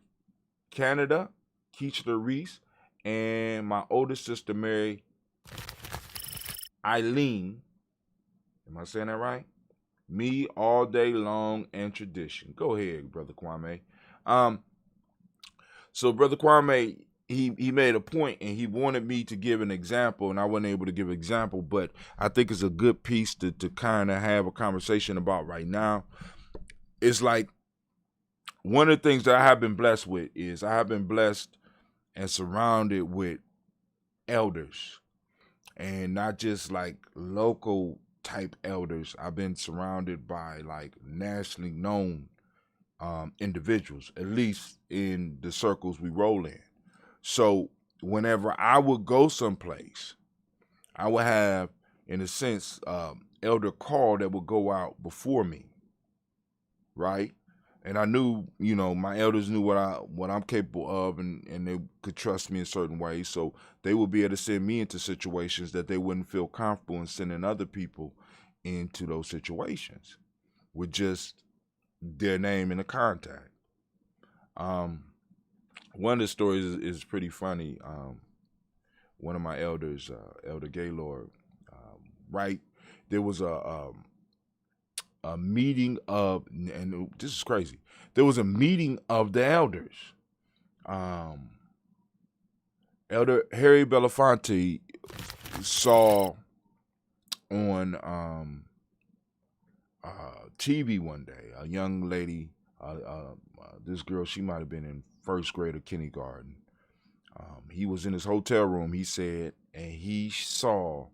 Canada, Keechler Reese, and my oldest sister, Mary Eileen. Am I saying that right? Me all day long and tradition. Go ahead, Brother Kwame. So Brother Kwame, he made a point and he wanted me to give an example, and I wasn't able to give an example, but I think it's a good piece to kind of have a conversation about right now. It's like one of the things that I have been blessed with is I have been blessed and surrounded with elders, and not just like local type elders. I've been surrounded by like nationally known individuals, at least in the circles we roll in. So whenever I would go someplace, I would have, in a sense, elder call that would go out before me, right? And I knew, my elders knew what I'm capable of, and they could trust me in certain ways. So they would be able to send me into situations that they wouldn't feel comfortable in sending other people into those situations with just their name and a contact. one of the stories is pretty funny. One of my elders, Elder Gaylord, right? There was a meeting of, and this is crazy. There was a meeting of the elders. Elder Harry Belafonte saw on TV one day a young lady, this girl, she might have been in first grade or kindergarten. He was in his hotel room, he said, and he saw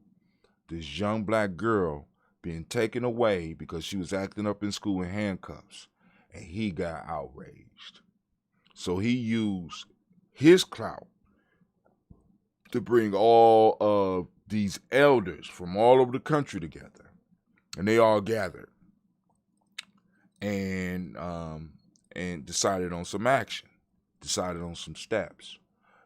this young black girl being taken away because she was acting up in school in handcuffs, and he got outraged. So he used his clout to bring all of these elders from all over the country together, and they all gathered and decided on some action, decided on some steps.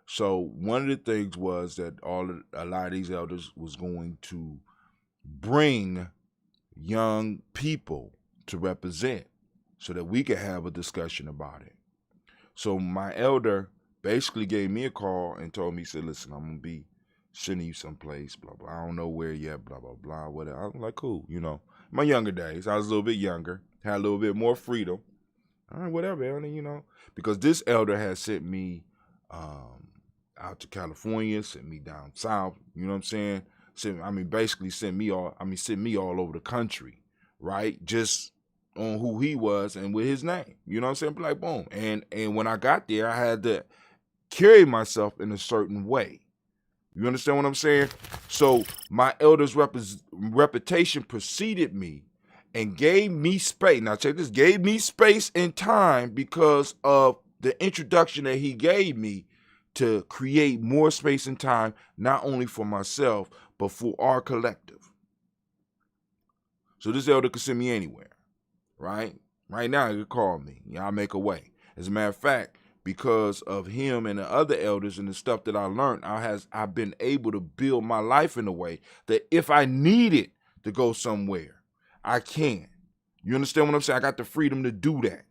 So one of the things was that a lot of these elders was going to bring young people to represent so that we could have a discussion about it. So my elder basically gave me a call and told me, he said, listen, I'm going to be sending you someplace, blah, blah. I don't know where yet, blah, blah, blah, whatever. I was like, cool, My younger days, I was a little bit younger, had a little bit more freedom. All right, whatever, elder, Because this elder had sent me out to California, sent me down south, you know what I'm saying? Basically sent me all over the country, right? Just on who he was and with his name, you know what I'm saying? Like, boom. And when I got there, I had to carry myself in a certain way. You understand what I'm saying? So my elder's reputation preceded me and gave me space. Now check this, gave me space and time because of the introduction that he gave me to create more space and time, not only for myself, but for our collective. So this elder could send me anywhere, right? Right now, he could call me. I'll make a way. As a matter of fact, because of him and the other elders and the stuff that I learned, I've been able to build my life in a way that if I needed to go somewhere, I can. You understand what I'm saying? I got the freedom to do that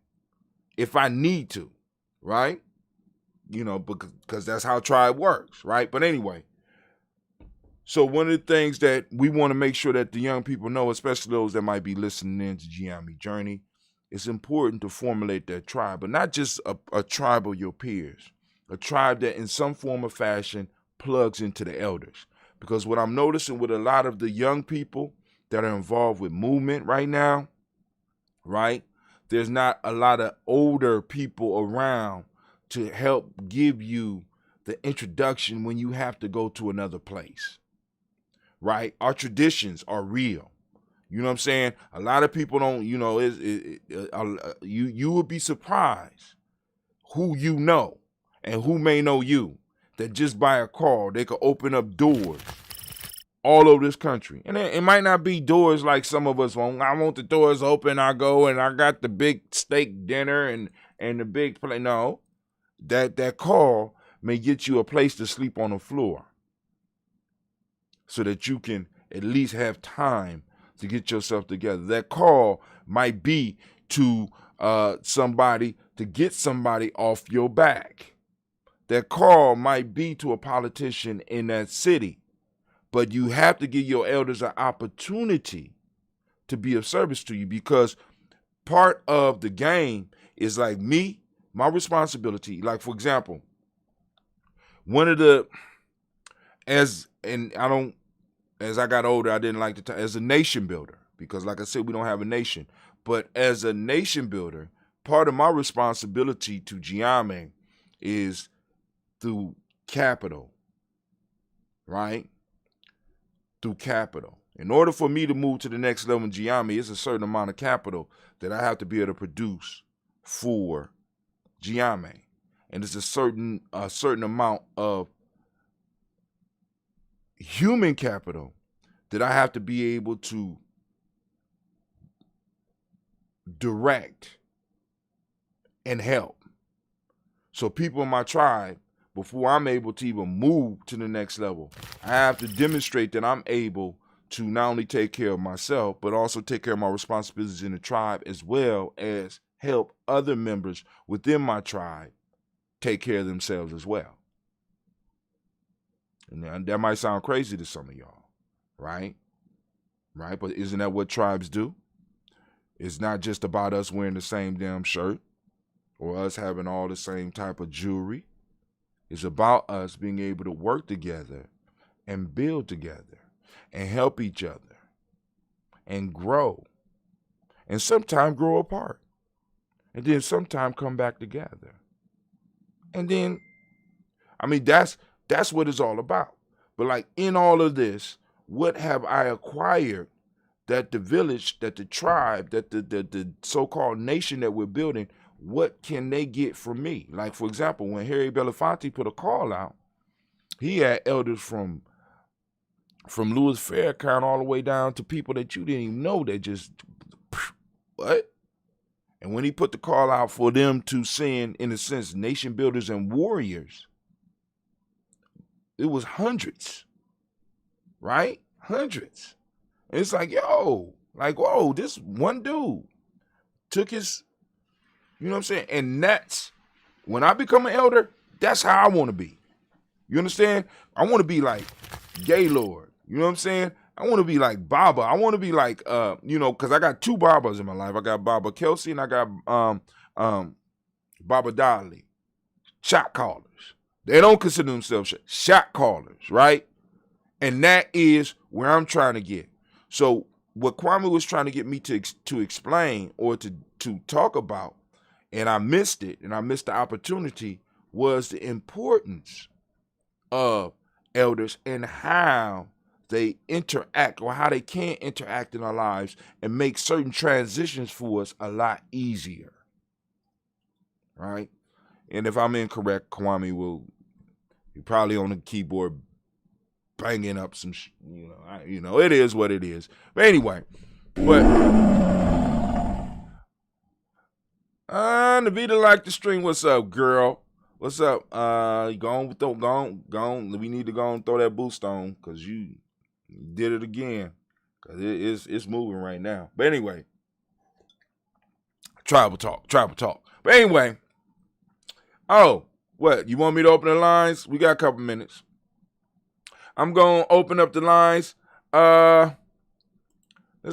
if I need to, right? Because that's how tribe works, right? But anyway, so one of the things that we want to make sure that the young people know, especially those that might be listening in to Ujamaa Journey, it's important to formulate that tribe, but not just a tribe of your peers, a tribe that in some form or fashion plugs into the elders. Because what I'm noticing with a lot of the young people that are involved with movement right now, right, there's not a lot of older people around to help give you the introduction when you have to go to another place, right? Our traditions are real. You know what I'm saying? A lot of people don't, you would be surprised who you know and who may know you, that just by a call, they could open up doors all over this country. And it might not be doors like some of us want. I want the doors open, I go and I got the big steak dinner and the big play. No, that call may get you a place to sleep on the floor so that you can at least have time to get yourself together. That call might be to somebody to get somebody off your back. That call might be to a politician in that city. But you have to give your elders an opportunity to be of service to you, because part of the game is like my responsibility. Like, for example, as I got older, I didn't like to as a nation builder, because like I said, we don't have a nation. But as a nation builder, part of my responsibility to Ujamaa is through capital, right? Through capital. In order for me to move to the next level in Ujamaa, it's a certain amount of capital that I have to be able to produce for Ujamaa. And it's a certain amount of human capital that I have to be able to direct and help. So people in my tribe, before I'm able to even move to the next level, I have to demonstrate that I'm able to not only take care of myself, but also take care of my responsibilities in the tribe, as well as help other members within my tribe take care of themselves as well. And that might sound crazy to some of y'all, right? Right? But isn't that what tribes do? It's not just about us wearing the same damn shirt or us having all the same type of jewelry. It's about us being able to work together and build together and help each other and grow. And sometimes grow apart. And then sometimes come back together. And then, I mean, that's what it's all about. But like in all of this, what have I acquired that the village, that the tribe, that the so-called nation that we're building, what can they get from me? Like, for example, when Harry Belafonte put a call out, he had elders from Louis Farrakhan all the way down to people that you didn't even know that just, what? And when he put the call out for them to send, in a sense, nation builders and warriors, it was hundreds, right? Hundreds. And it's like, yo, like, whoa, this one dude took his, you know what I'm saying? And that's, when I become an elder, that's how I want to be. You understand? I want to be like Gaylord. You know what I'm saying? I want to be like Baba. I want to be like, because I got two Babas in my life. I got Baba Kelsey and I got Baba Dolly. Shot callers. They don't consider themselves shot callers, right? And that is where I'm trying to get. So what Kwame was trying to get me to explain or to talk about, and I missed it, and I missed the opportunity, was the importance of elders and how they interact, or how they can interact in our lives and make certain transitions for us a lot easier, right? And if I'm incorrect, Kwame will be probably on the keyboard banging up some, it is what it is. But anyway, Navita like the stream. What's up, girl? What's up? Go on. We need to go and throw that boost on because you did it again. Cause it's moving right now. But anyway, tribal talk. But anyway, what? You want me to open the lines? We got a couple minutes. I'm gonna open up the lines. Let's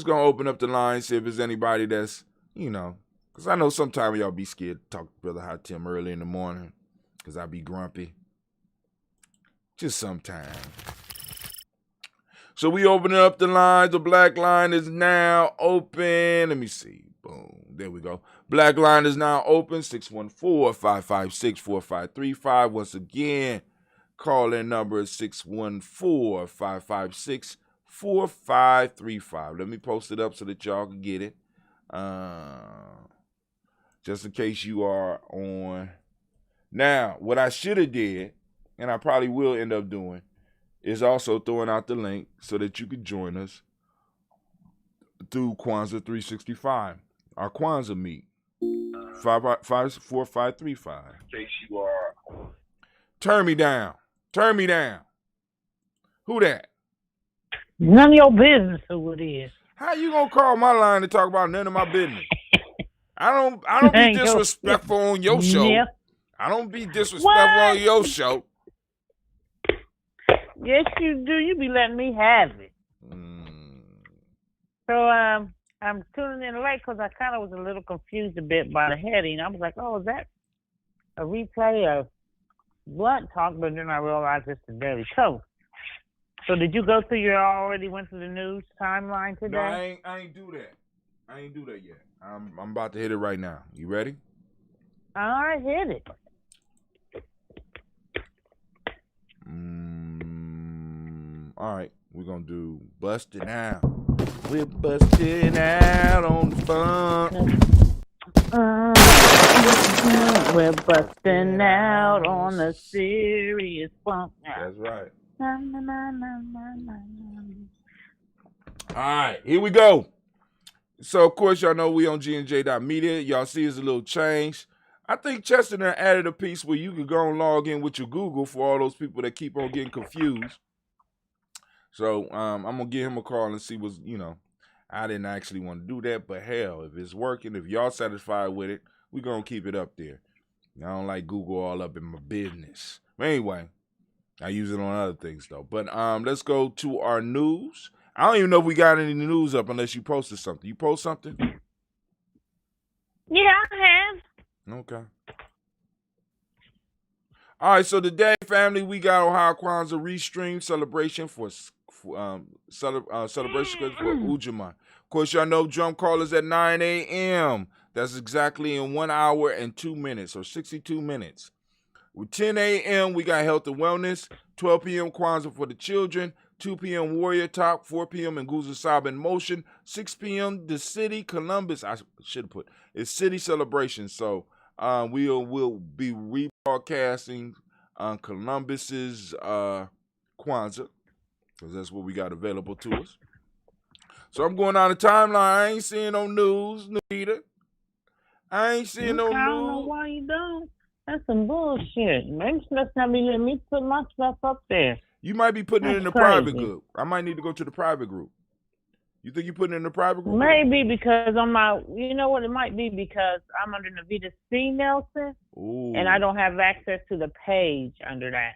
go open up the lines, see if there's anybody that's, because I know sometimes y'all be scared to talk to Brother Hot Tim early in the morning because I be grumpy. Just sometimes. So we opening up the lines. The black line is now open. Let me see. Boom. There we go. Black line is now open. 614-556-4535. Once again, call-in number is 614-556-4535. Let me post it up so that y'all can get it. Just in case you are on. Now, what I should have did, and I probably will end up doing, is also throwing out the link so that you could join us through Kwanzaa 365, our Kwanzaa meet. 4535. In case you are. Turn me down. Who that? None of your business who it is. How you gonna call my line to talk about none of my business? I don't be disrespectful on your show. Yeah. I don't be disrespectful on your show. Yes, you do. You be letting me have it. So I'm tuning in late because I kind of was a little confused a bit by the heading. I was like, oh, is that a replay of Blunt Talk? But then I realized it's the Daily Show. So did you go through already went through the news timeline today? No, I ain't do that. I ain't do that yet. I'm about to hit it right now. You ready? All right, hit it. All right, we're going to do Bustin' Out. We're busting out on the funk. We're busting out on the serious funk. That's right. All right, here we go. So, of course, y'all know we on GNJ.media. Y'all see it's a little change. I think Chester added a piece where you could go and log in with your Google for all those people that keep on getting confused. So, I'm going to give him a call and see what's, I didn't actually want to do that, but hell, if it's working, if y'all satisfied with it, we're going to keep it up there. I don't like Google all up in my business. But anyway, I use it on other things though. But let's go to our news. I don't even know if we got any news up unless you posted something. You post something? Yeah, I have. Okay. All right, so today, family, we got Ohio Kwanzaa Restream celebration celebration for Ujamaa. Of course, y'all know drum call is at 9 a.m. That's exactly in 1 hour and 2 minutes, or 62 minutes. With 10 a.m., we got health and wellness. 12 p.m. Kwanzaa for the children. 2 p.m. Warrior Talk. 4 p.m. Nguzo Saba in Motion. 6 p.m. the city Columbus. I should have put it's city celebration. So we'll be rebroadcasting Columbus's Kwanzaa, because that's what we got available to us. So I'm going on the timeline. I ain't seeing no news, neither. I ain't seeing no I don't news. know why you don't. That's some bullshit. Maybe let's not be letting me put my stuff up there. You might be putting it in the private group. I might need to go to the private group. You think you putting it in the private group? Maybe because on my, you know what, it might be because I'm under Navita C. Nelson. Ooh. And I don't have access to the page under that.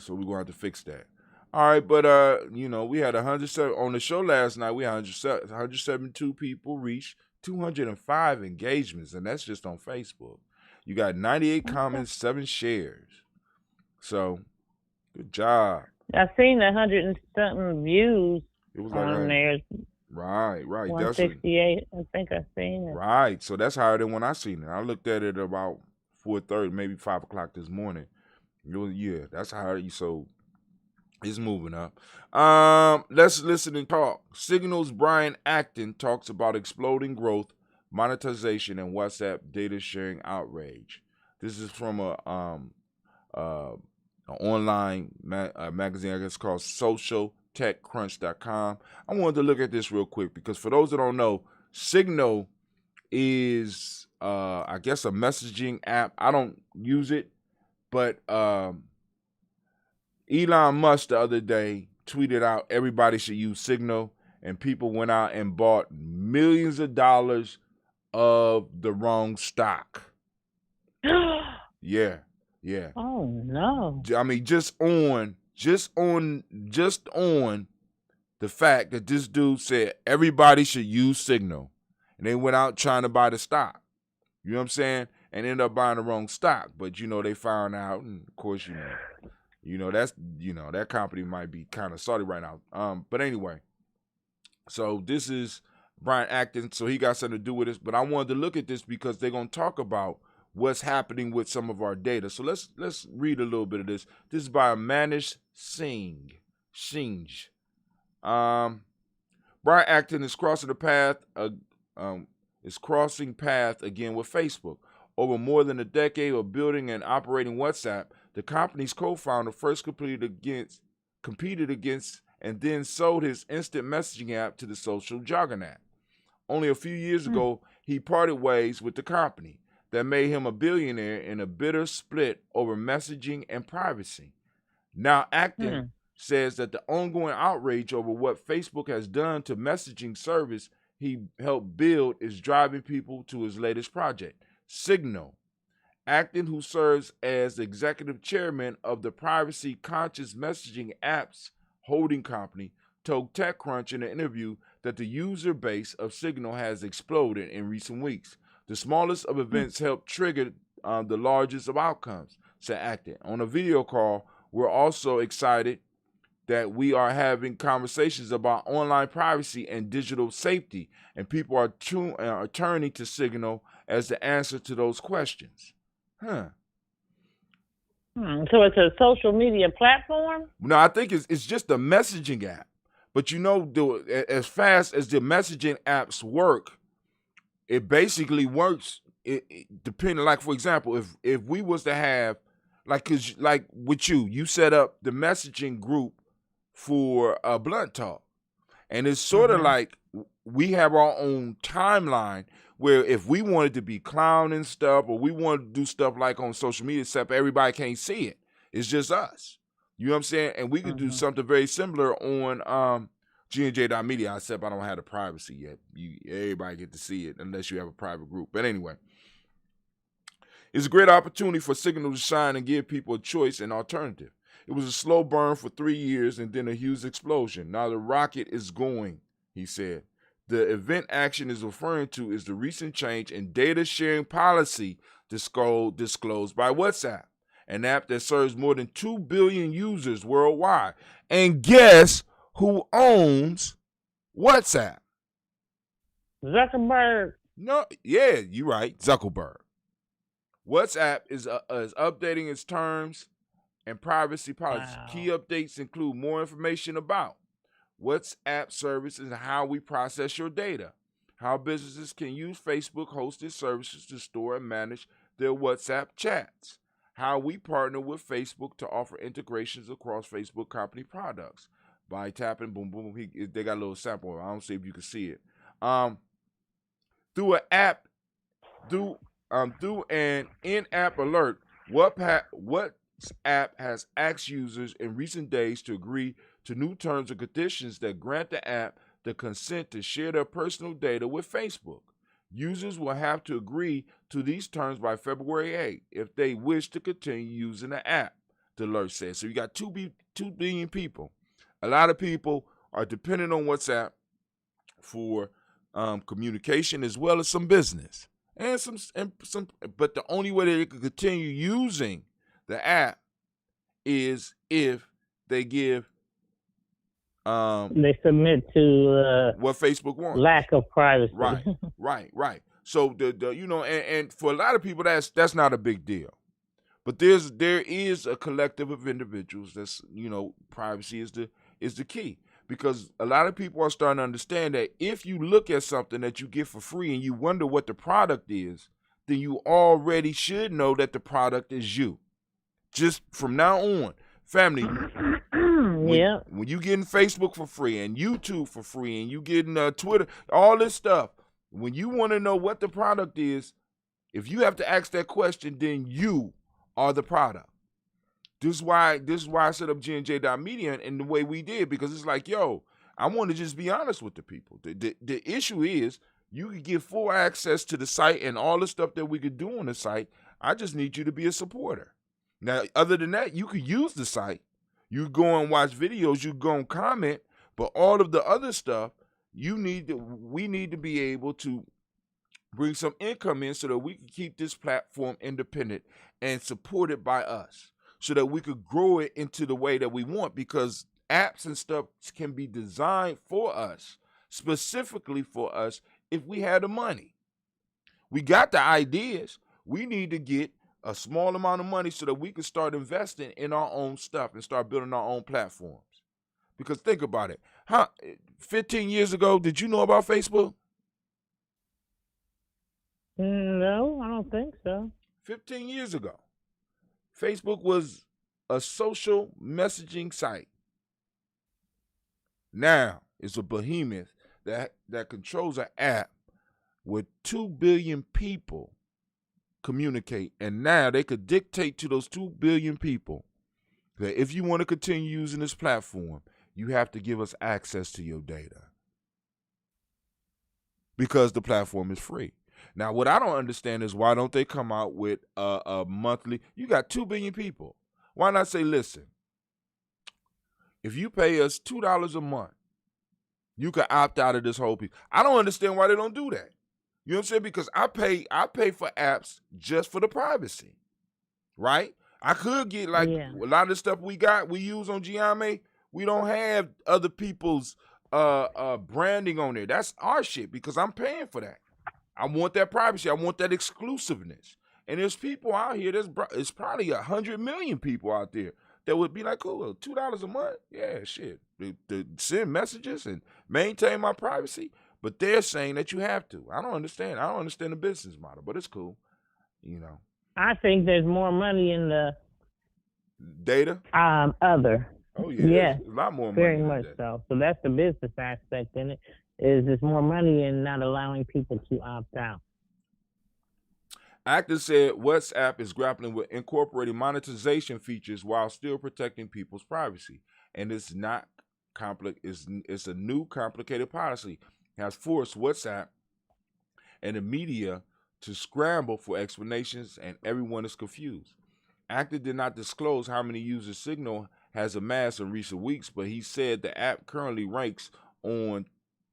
So we're going to have to fix that. All right, but, we had 107 on the show last night. We had 172 people reach 205 engagements, and that's just on Facebook. You got 98 comments, 7 shares. So, good job. I seen 100 and something views it was on there. Right. 168, I think I seen it. Right, so that's higher than when I seen it. I looked at it about 4:30, maybe 5 o'clock this morning. Yeah, that's higher. So it's moving up. Let's listen and talk. Signal's Brian Acton talks about exploding growth, monetization, and WhatsApp data sharing outrage. This is from a online magazine, I guess, called socialtechcrunch.com. I wanted to look at this real quick because for those that don't know, Signal is, I guess, a messaging app. I don't use it, but Elon Musk the other day tweeted out everybody should use Signal, and people went out and bought millions of dollars of the wrong stock. Yeah. Oh no. I mean, just on the fact that this dude said everybody should use Signal, and they went out trying to buy the stock. You know what I'm saying? And ended up buying the wrong stock. But they found out, and of course, that's that company might be kind of salty right now. But anyway, so this is Brian Acton, so he got something to do with this. But I wanted to look at this because they're gonna talk about what's happening with some of our data. So let's read a little bit of this. This is by Manish Singh. Brian Acton is crossing path again with Facebook. Over more than a decade of building and operating WhatsApp, the company's co-founder first competed against and then sold his instant messaging app to the social juggernaut. Only a few years ago, he parted ways with the company. That made him a billionaire in a bitter split over messaging and privacy. Now, Acton says that the ongoing outrage over what Facebook has done to messaging service he helped build is driving people to his latest project, Signal. Acton, who serves as executive chairman of the privacy-conscious messaging apps holding company, told TechCrunch in an interview that the user base of Signal has exploded in recent weeks. The smallest of events helped trigger the largest of outcomes, said Acton. On a video call, we're also excited that we are having conversations about online privacy and digital safety, and people are turning to Signal as the answer to those questions. So it's a social media platform? No, I think it's just a messaging app. But as fast as the messaging apps work, it basically works. It depending, like for example, if we was to have like with you set up the messaging group for Blunt Talk, and it's sort of like we have our own timeline where if we wanted to be clowning stuff or we wanted to do stuff like on social media, except everybody can't see it. It's just us. You know what I'm saying? And we could do something very similar on GNJ.media, except I don't have the privacy yet. Everybody get to see it unless you have a private group. But anyway, It's a great opportunity for Signal to shine and give people a choice and alternative. It was a slow burn for 3 years and then a huge explosion. Now the rocket is going, he said. The event action is referring to is the recent change in data sharing policy disclosed by WhatsApp, an app that serves more than 2 billion users worldwide. And guess who owns WhatsApp? Zuckerberg. No, yeah, you're right, Zuckerberg. WhatsApp is updating its terms and privacy policies. Wow. Key updates include more information about WhatsApp services and how we process your data, how businesses can use Facebook hosted services to store and manage their WhatsApp chats, how we partner with Facebook to offer integrations across Facebook company products by tapping boom boom. They got a little sample. I don't see if you can see it. Through an app, through an in-app alert, WhatsApp has asked users in recent days to agree to new terms and conditions that grant the app the consent to share their personal data with Facebook. Users will have to agree to these terms by February 8th if they wish to continue using the app, the alert says. So you got 2 billion people. A lot of people are dependent on WhatsApp for communication as well as some business and some. But the only way they can continue using the app is if they give they submit to what Facebook wants. Lack of privacy. Right. So and for a lot of people that's not a big deal. But there is a collective of individuals that's privacy is the key, because a lot of people are starting to understand that if you look at something that you get for free and you wonder what the product is, then you already should know that the product is you. Just from now on, family, when you getting Facebook for free and YouTube for free and you getting Twitter, all this stuff, when you want to know what the product is, if you have to ask that question, then you are the product. This is why I set up G&J.media in the way we did, because it's like, yo, I want to just be honest with the people. The issue is you can get full access to the site and all the stuff that we could do on the site. I just need you to be a supporter. Now, other than that, you could use the site. You go and watch videos, you go and comment, but all of the other stuff, we need to be able to bring some income in so that we can keep this platform independent and supported by us, so that we could grow it into the way that we want, because apps and stuff can be designed for us, specifically for us, if we had the money. We got the ideas. We need to get a small amount of money so that we can start investing in our own stuff and start building our own platforms. Because think about it. 15 years ago, did you know about Facebook? No, I don't think so. 15 years ago, Facebook was a social messaging site. Now it's a behemoth that controls an app where 2 billion people communicate, and now they could dictate to those 2 billion people that if you want to continue using this platform, you have to give us access to your data, because the platform is free. Now, what I don't understand is why don't they come out with a monthly? You got 2 billion people. Why not say, listen, if you pay us $2 a month, you can opt out of this whole piece. I don't understand why they don't do that. You know what I'm saying? Because I pay for apps just for the privacy, right? I could get a lot of the stuff we use on Ujamaa. We don't have other people's branding on there. That's our shit, because I'm paying for that. I want that privacy. I want that exclusiveness. And there's people out here. It's probably 100 million people out there that would be like, cool, $2 a month. Yeah, shit. To send messages and maintain my privacy. But they're saying that you have to. I don't understand. I don't understand the business model, but it's cool. I think there's more money in the data. Other. Oh yeah. Yes, a lot more money. Very much so. So that's the business aspect in it. Is there's more money in not allowing people to opt out. Actors said WhatsApp is grappling with incorporating monetization features while still protecting people's privacy, and it's not complex. It's a new complicated policy. It has forced WhatsApp and the media to scramble for explanations, and everyone is confused. Actor did not disclose how many users Signal has amassed in recent weeks, but he said the app currently ranks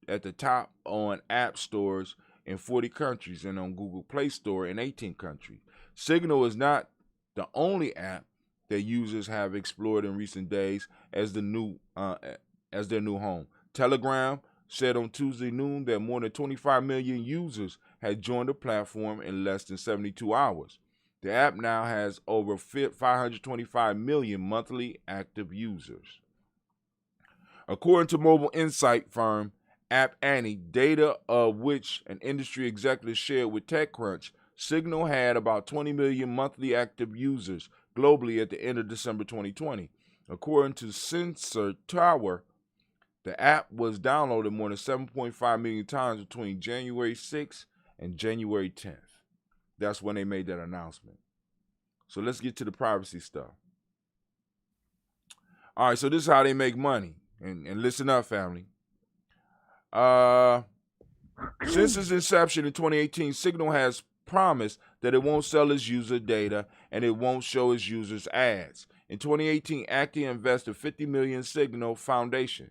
at the top on app stores in 40 countries and on Google Play Store in 18 countries. Signal is not the only app that users have explored in recent days as their new home. Telegram said on Tuesday noon that more than 25 million users had joined the platform in less than 72 hours. The app now has over 525 million monthly active users. According to mobile insight firm App Annie, data of which an industry executive shared with TechCrunch, Signal had about 20 million monthly active users globally at the end of December 2020. According to Sensor Tower, the app was downloaded more than 7.5 million times between January 6th and January 10th. That's when they made that announcement. So let's get to the privacy stuff. All right, so this is how they make money. And listen up, family. Since its inception in 2018, Signal has promised that it won't sell its user data and it won't show its users ads. In 2018, Actia invested $50 million Signal Foundation,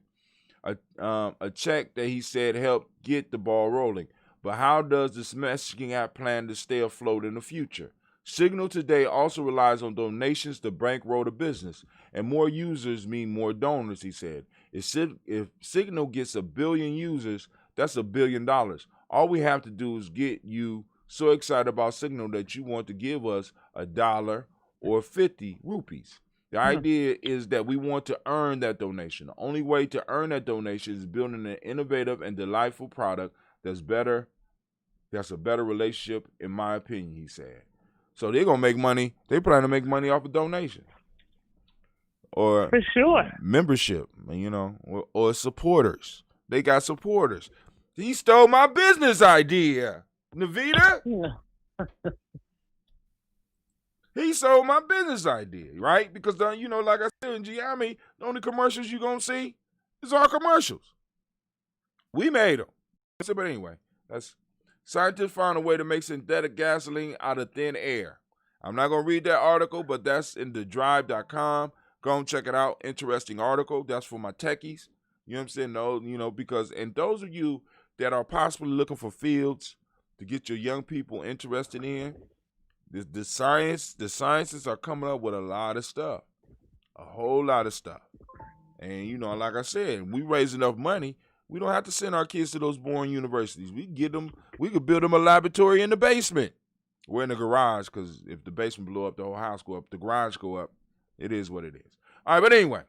a check that he said helped get the ball rolling. But how does this messaging app plan to stay afloat in the future? Signal today also relies on donations to bankroll the business, and more users mean more donors, he said. If Signal gets 1 billion users, that's $1 billion. All we have to do is get you so excited about Signal that you want to give us $1 or 50 rupees. The idea is that we want to earn that donation. The only way to earn that donation is building an innovative and delightful product that's a better relationship, in my opinion, he said. So they're going to make money. They plan to make money off of donation. Or for sure, membership, or supporters. They got supporters. He stole my business idea, Navita. He sold my business idea, right? Because, like I said in Ujamaa, the only commercials you're going to see is our commercials. We made them. But anyway, scientists found a way to make synthetic gasoline out of thin air. I'm not going to read that article, but that's in thedrive.com. Go and check it out. Interesting article. That's for my techies. You know what I'm saying? No, because, and those of you that are possibly looking for fields to get your young people interested in, the scientists are coming up with a lot of stuff. A whole lot of stuff. And, like I said, we raise enough money, we don't have to send our kids to those boring universities. We could build them a laboratory in the basement. We're in the garage, because if the basement blow up, the whole house go up, the garage go up. It is what it is. All right, but anyway.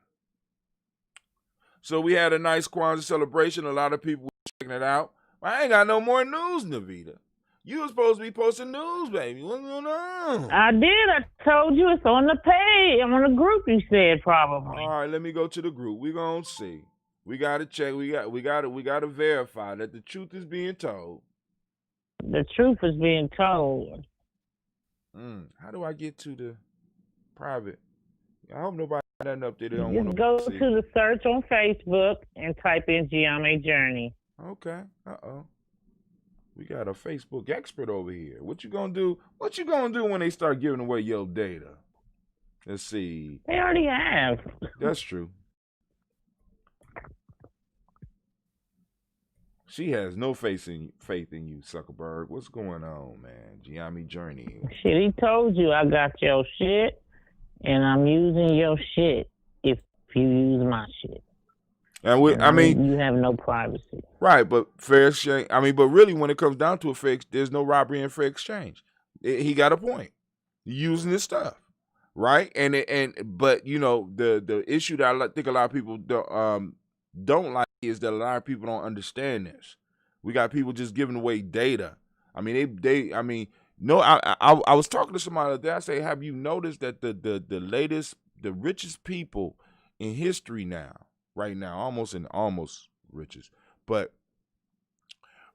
So we had a nice Kwanzaa celebration. A lot of people were checking it out. I ain't got no more news, Navita. You were supposed to be posting news, baby. What's going on? I did. I told you it's on the page. I'm on the group, you said, probably. All right, let me go to the group. We're going to see. We got to check. We got to verify that the truth is being told. The truth is being told. How do I get to the private? I hope nobody got nothing up there. They don't want Just to go see. to the search on Facebook and type in Ujamaa Journey. Okay. We got a Facebook expert over here. What you gonna do? What you gonna do when they start giving away your data? Let's see. They already have. That's true. She has no faith in you, Zuckerberg. What's going on, man? Ujamaa Journey. Shit, he told you I got your shit, and I'm using your shit if you use my shit. And you have no privacy. Right, but fair exchange. But really, when it comes down to it, there's no robbery in fair exchange. He got a point. Using this stuff, right? But the issue that I think a lot of people don't like is that a lot of people don't understand this. We got people just giving away data. I was talking to somebody the other day. I say, have you noticed that the richest people in history now, right now, almost riches, but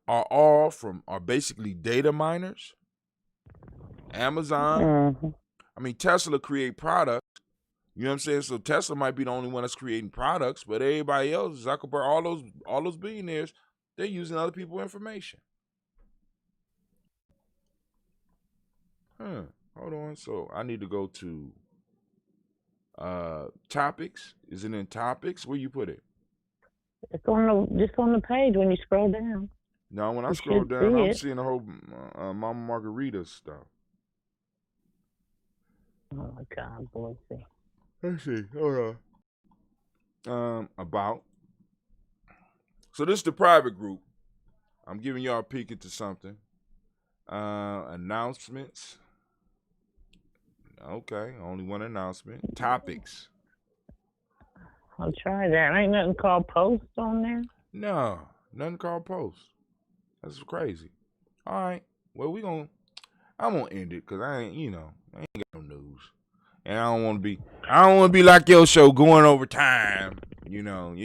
are basically data miners? Amazon. Tesla create products. You know what I'm saying? So Tesla might be the only one that's creating products, but everybody else, Zuckerberg, all those billionaires, they're using other people's information. Hold on. So I need to go to topics. Is it in topics? Where you put it? It's just on the page when you scroll down. No, when I You scroll should down, see I'm it. seeing a whole Mama Margarita stuff. Oh my God, boy, see. Let's see. Hold on. About. So this is the private group. I'm giving y'all a peek into something. Announcements. Okay, only one announcement. Topics. I'll try that. Ain't nothing called posts on there. No, nothing called post. That's crazy. All right. Well, I'm gonna end it because I ain't got no news, and I don't want to be like your show going over time. You Well,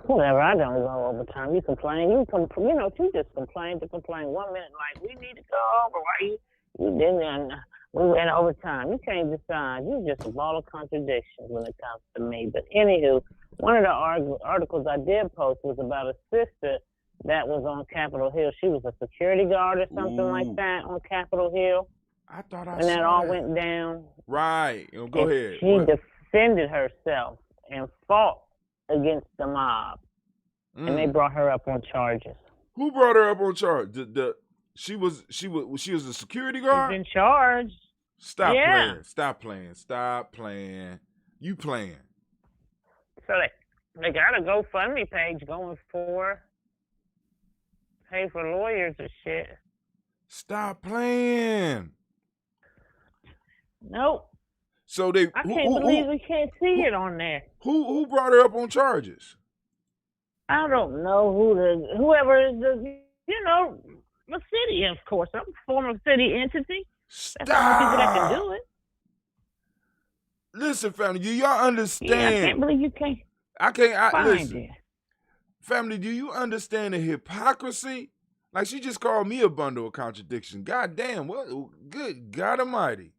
whatever. I don't go over time. You complain. You just complain to complain. 1 minute, like we need to go over. Why you then we went over time. You can't decide. You're just a ball of contradictions when it comes to me. But anywho, one of the articles I did post was about a sister that was on Capitol Hill. She was a security guard or something like that on Capitol Hill. I thought I and that saw all that. went down. Right. Go ahead. She defended herself and fought against the mob, and they brought her up on charges. Who brought her up on charge? She was a security guard. She's in charge. Stop playing. Stop playing. Stop playing. You playing. So they got a GoFundMe page going for pay for lawyers or shit. Stop playing. Nope. So I can't believe we can't see it on there. Who brought her up on charges? I don't know whoever is the city, of course. I'm a former city entity. Stop. That's the only people that can do it. Listen, family, do y'all understand? Yeah, I can't believe you can't. Listen. It. Family, do you understand the hypocrisy? Like, she just called me a bundle of contradiction. God damn, what? Good God Almighty.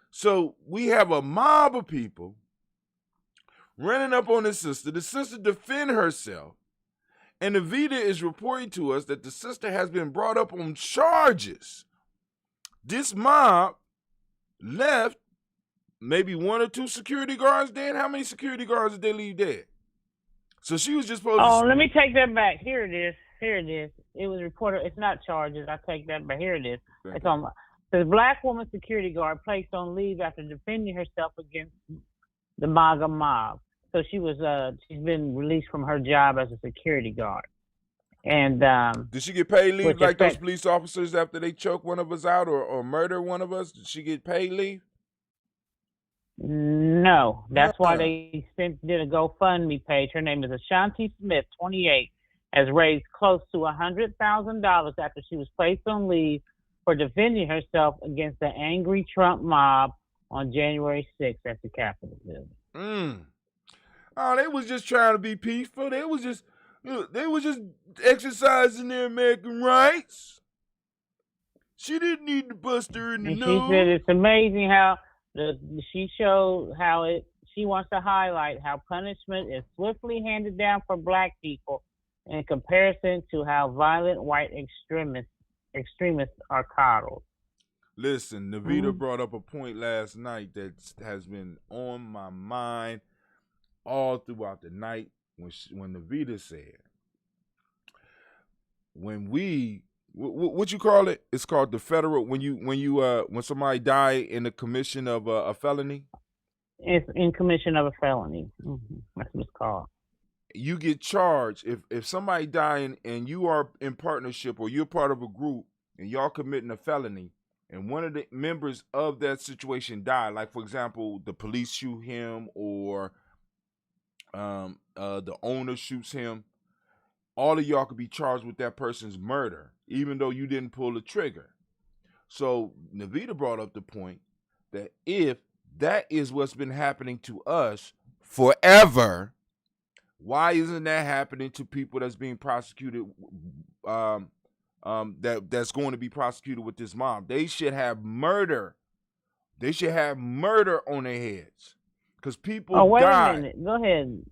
So we have a mob of people running up on this sister. The sister defend herself. And the Vita is reporting to us that the sister has been brought up on charges. This mob left maybe 1 or 2 security guards dead. How many security guards did they leave dead? So she was just supposed to... Oh, let me take that back. Here it is. It was reported. It's not charges. I take that back. Here it is. It's on the black woman security guard placed on leave after defending herself against the MAGA mob. So she's been released from her job as a security guard. And did she get paid leave like those police officers after they choke one of us out or murder one of us? Did she get paid leave? No. That's why they did a GoFundMe page. Her name is Ashanti Smith, 28, has raised close to $100,000 after she was placed on leave for defending herself against the angry Trump mob on January 6th at the Capitol building. Oh, they was just trying to be peaceful. They was just exercising their American rights. She didn't need to bust her in the nose. She said it's amazing how she showed how she wants to highlight how punishment is swiftly handed down for black people in comparison to how violent white extremists are coddled. Listen, Navita brought up a point last night that has been on my mind all throughout the night when Navita said, when what you call it? It's called the federal, when somebody die in the commission of a felony? It's in commission of a felony. That's what it's called. You get charged if somebody dying and you are in partnership or you're part of a group and y'all committing a felony and one of the members of that situation die, like for example, the police shoot him or the owner shoots him, all of y'all could be charged with that person's murder, even though you didn't pull the trigger. So Navita brought up the point that if that is what's been happening to us forever, why isn't that happening to people that's being prosecuted, that's going to be prosecuted with this mob? They should have murder. They should have murder on their heads. Because people die. Oh, wait a minute. Go ahead.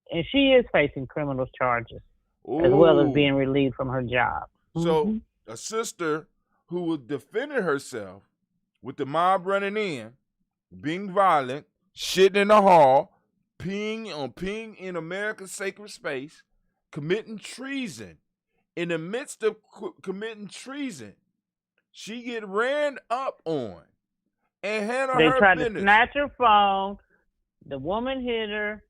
And she is facing criminal charges as well as being relieved from her job. So a sister who defended herself with the mob running in, being violent, shitting in the hall, peeing in America's sacred space, committing treason. In the midst of committing treason, she get ran up on and handle They her tried business. to snatch her phone. The woman hit her.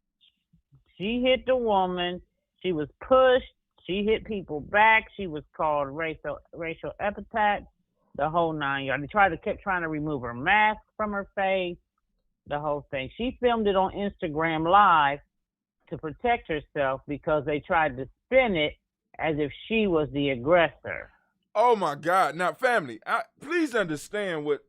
She hit the woman. She was pushed. She hit people back. She was called racial epithets, the whole 9 yards. They kept trying to remove her mask from her face, the whole thing. She filmed it on Instagram Live to protect herself because they tried to spin it as if she was the aggressor. Oh my God! Now, family, please understand what.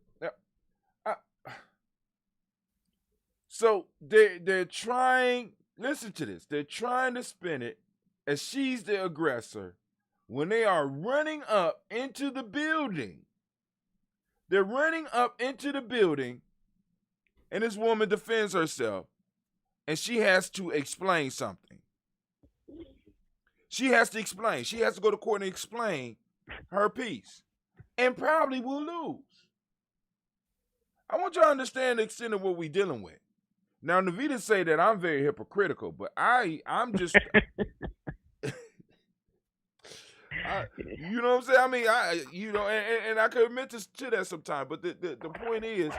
So they're trying. Listen to this. They're trying to spin it as she's the aggressor when they are running up into the building. They're running up into the building, and this woman defends herself, and she has to explain something. She has to explain. She has to go to court and explain her piece, and probably will lose. I want y'all to understand the extent of what we're dealing with. Now, Navita say that I'm very hypocritical, but I'm just, you know what I'm saying? I mean, and I could admit to that sometimes, but the point is,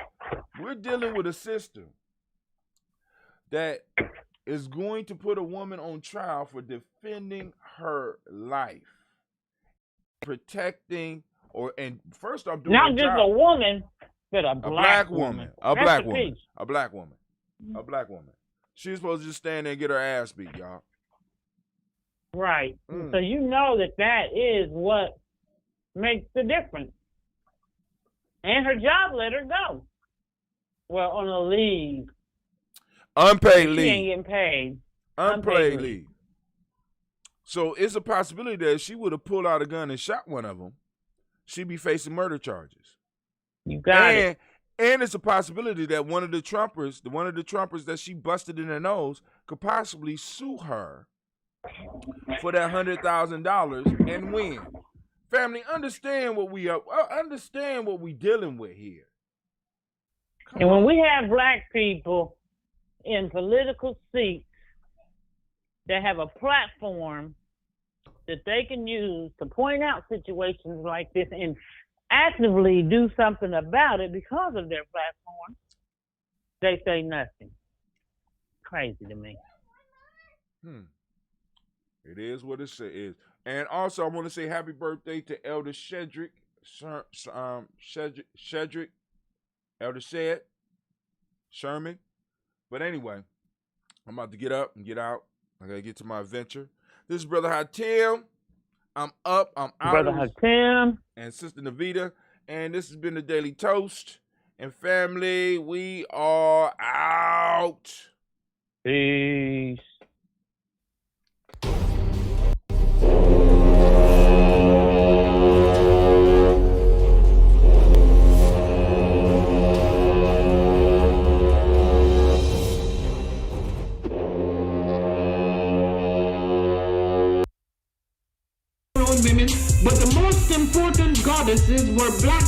we're dealing with a system that is going to put a woman on trial for defending her life, protecting, and first off, doing not her just job. a woman, but a black woman. A black woman. She's supposed to just stand there and get her ass beat, y'all. Right. So you know that is what makes the difference. And her job let her go. Well, on a leave. Unpaid leave. She ain't getting paid. Unpaid leave. So it's a possibility that if she would have pulled out a gun and shot one of them, she'd be facing murder charges. You got it. And it's a possibility that one of the Trumpers that she busted in her nose could possibly sue her for that $100,000 and win. Family, understand what we dealing with here. And when we have black people in political seats that have a platform that they can use to point out situations like this and actively do something about it because of their platform, they say nothing. Crazy to me. It is what it is. And also, I want to say happy birthday to Elder Shedrick. Elder Sherman. But anyway, I'm about to get up and get out. I got to get to my adventure. This is Brother Hatim. I'm up. I'm out. Brother Hatim. And Sister Navita. And this has been the Daily Toast. And family, we are out. Peace. Women, but the most important goddesses were black,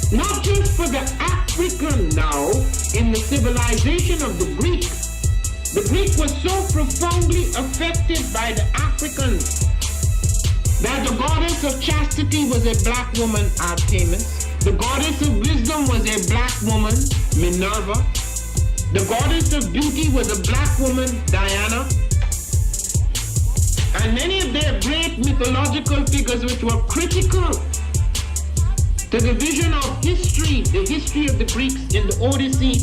not just for the African now in the civilization of the Greek. The Greek was so profoundly affected by the Africans that the goddess of chastity was a black woman, Artemis. The goddess of wisdom was a black woman, Minerva. The goddess of beauty was a black woman, Diana. And many of their great mythological figures which were critical to the vision of history, the history of the Greeks in the Odyssey,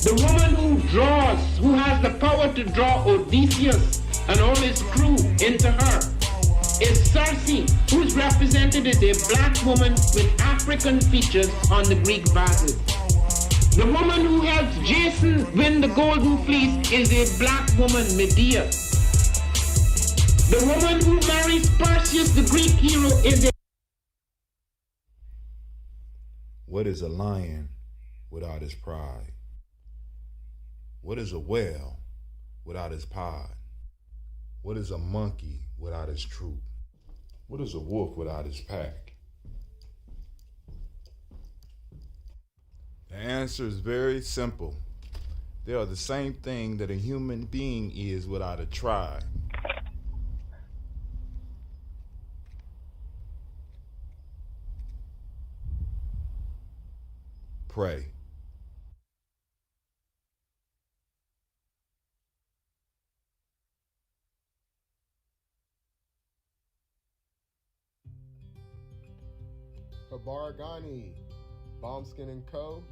the woman who has the power to draw Odysseus and all his crew into her, is Circe, who is represented as a black woman with African features on the Greek vases. The woman who helps Jason win the Golden Fleece is a black woman, Medea. The woman who marries Perseus, the Greek hero, is a... What is a lion without his pride? What is a whale without his pod? What is a monkey without his troop? What is a wolf without his pack? The answer is very simple. They are the same thing that a human being is without a tribe. Pray. Habaragani, Bombskin & Co.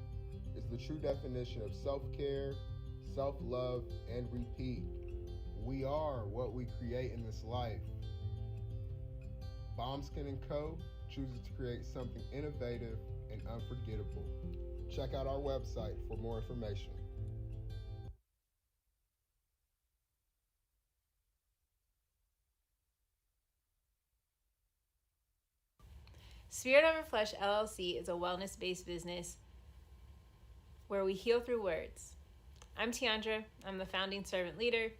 is the true definition of self-care, self-love, and repeat. We are what we create in this life. Bombskin & Co. chooses to create something innovative and unforgettable. Check out our website for more information. Spirit Over Flesh LLC is a wellness-based business where we heal through words. I'm Tiandra. I'm the founding servant leader.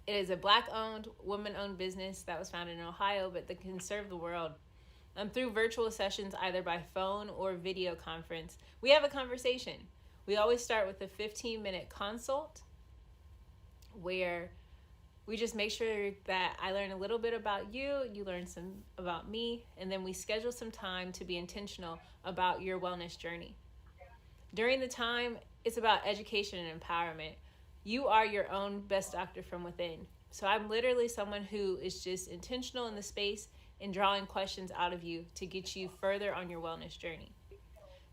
It is a Black-owned, woman-owned business that was founded in Ohio, but that can serve the world. Through virtual sessions, either by phone or video conference, we have a conversation. We always start with a 15-minute consult where we just make sure that I learn a little bit about you, you learn some about me, and then we schedule some time to be intentional about your wellness journey. During the time, it's about education and empowerment. You are your own best doctor from within. So I'm literally someone who is just intentional in the space and drawing questions out of you to get you further on your wellness journey.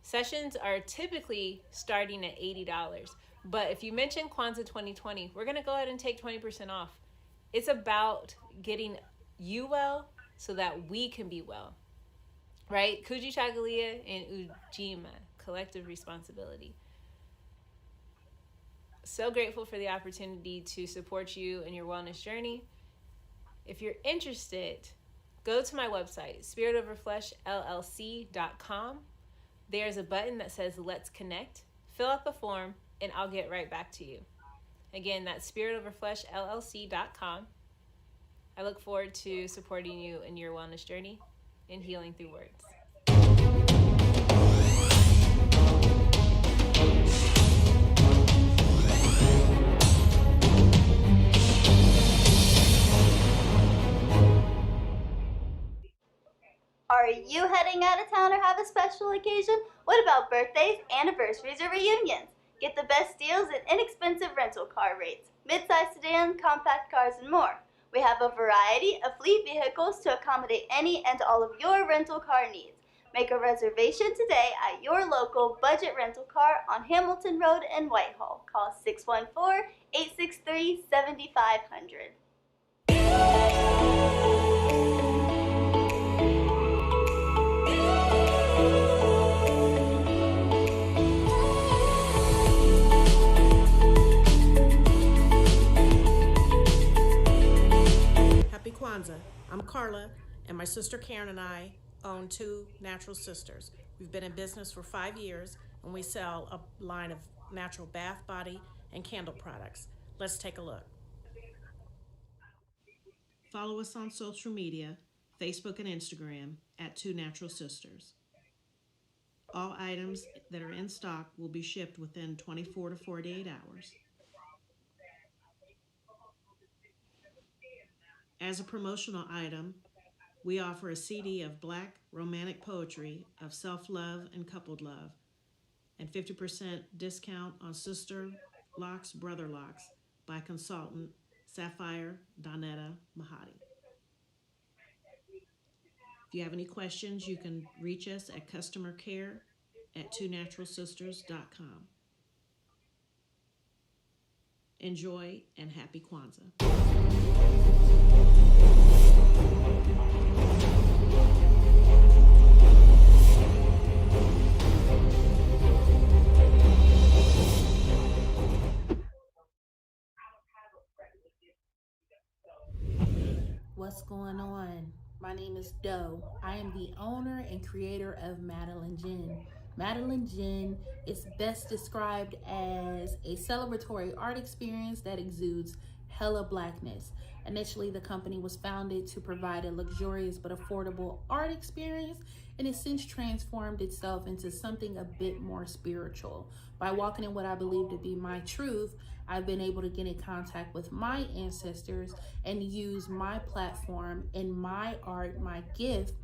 Sessions are typically starting at $80, but if you mention Kwanzaa 2020, we're gonna go ahead and take 20% off. It's about getting you well so that we can be well, right? Kuji Chagalia and Ujamaa, collective responsibility. So grateful for the opportunity to support you in your wellness journey. If you're interested, go to my website, spiritoverfleshllc.com. There's a button that says Let's Connect. Fill out the form and I'll get right back to you. Again, that's spiritoverfleshllc.com. I look forward to supporting you in your wellness journey and healing through words. Are you heading out of town or have a special occasion? What about birthdays, anniversaries, or reunions? Get the best deals and inexpensive rental car rates, midsize sedan, compact cars, and more. We have a variety of fleet vehicles to accommodate any and all of your rental car needs. Make a reservation today at your local budget rental car on Hamilton Road in Whitehall. Call 614-863-7500. Happy Kwanzaa. I'm Carla, and my sister Karen and I own Two Natural Sisters. We've been in business for 5 years, and we sell a line of natural bath, body, and candle products. Let's take a look. Follow us on social media, Facebook and Instagram, at Two Natural Sisters. All items that are in stock will be shipped within 24 to 48 hours. As a promotional item, we offer a CD of Black romantic poetry of self-love and coupled love, and 50% discount on Sister Locks, Brother Locks by consultant Sapphire Donetta Mahadi. If you have any questions, you can reach us at customercare@twonaturalsisters.com. Enjoy and happy Kwanzaa. What's going on? My name is Doe. I am the owner and creator of Madeline Gin. Madeline Gin is best described as a celebratory art experience that exudes Hella Blackness. Initially, the company was founded to provide a luxurious but affordable art experience, and has since transformed itself into something a bit more spiritual. By walking in what I believe to be my truth, I've been able to get in contact with my ancestors and use my platform and my art, my gift,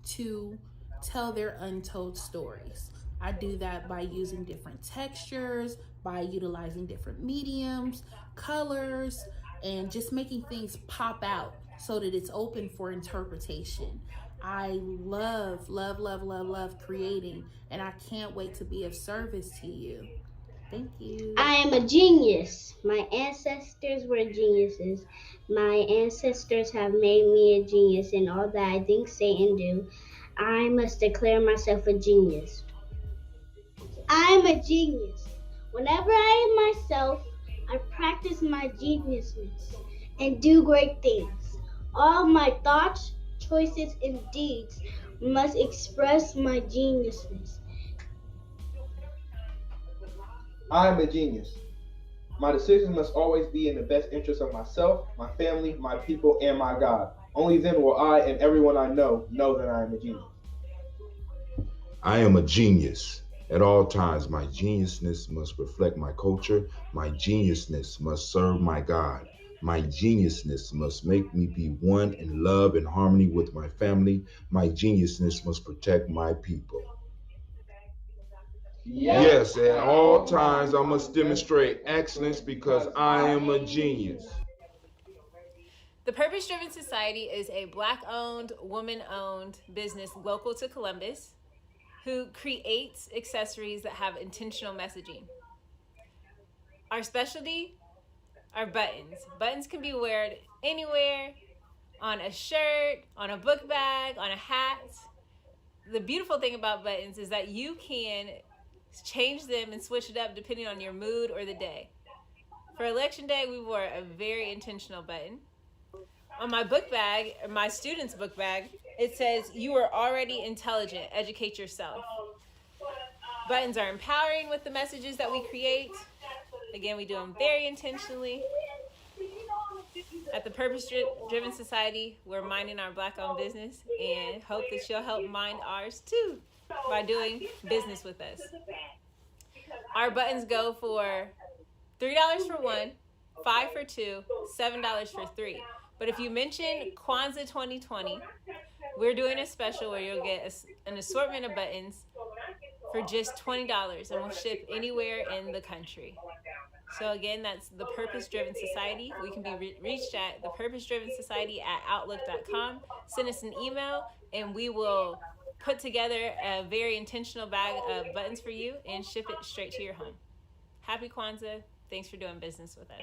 to tell their untold stories. I do that by using different textures, by utilizing different mediums, colors, and just making things pop out so that it's open for interpretation. I love creating, and I can't wait to be of service to you. Thank you. I am a genius. My ancestors were geniuses. My ancestors have made me a genius in all that I think, say, and do. I must declare myself a genius. I am a genius. Whenever I am myself, I practice my geniusness and do great things. All my thoughts, choices, and deeds must express my geniusness. I am a genius. My decisions must always be in the best interest of myself, my family, my people, and my God. Only then will I and everyone I know that I am a genius. I am a genius. At all times, my geniusness must reflect my culture. My geniusness must serve my God. My geniusness must make me be one in love and harmony with my family. My geniusness must protect my people. Yes, at all times I must demonstrate excellence because I am a genius. The Purpose Driven Society is a Black-owned, woman-owned business local to Columbus who creates accessories that have intentional messaging. Our specialty are buttons. Buttons can be worn anywhere, on a shirt, on a book bag, on a hat. The beautiful thing about buttons is that you can change them and switch it up depending on your mood or the day. For Election Day, we wore a very intentional button. On my book bag, or my student's book bag, it says, "You are already intelligent, educate yourself." Buttons are empowering with the messages that we create. Again, we do them very intentionally. At the Purpose Driven Society, we're minding our Black-owned business and hope that you'll help mind ours too by doing business with us. Our buttons go for $3 for one, $5 for two, $7 for three. But if you mention Kwanzaa 2020, we're doing a special where you'll get an assortment of buttons for just $20, and we'll ship anywhere in the country. So again, that's the Purpose Driven Society. We can be reached at thepurposedrivensociety@outlook.com. Send us an email, and we will put together a very intentional bag of buttons for you and ship it straight to your home. Happy Kwanzaa. Thanks for doing business with us.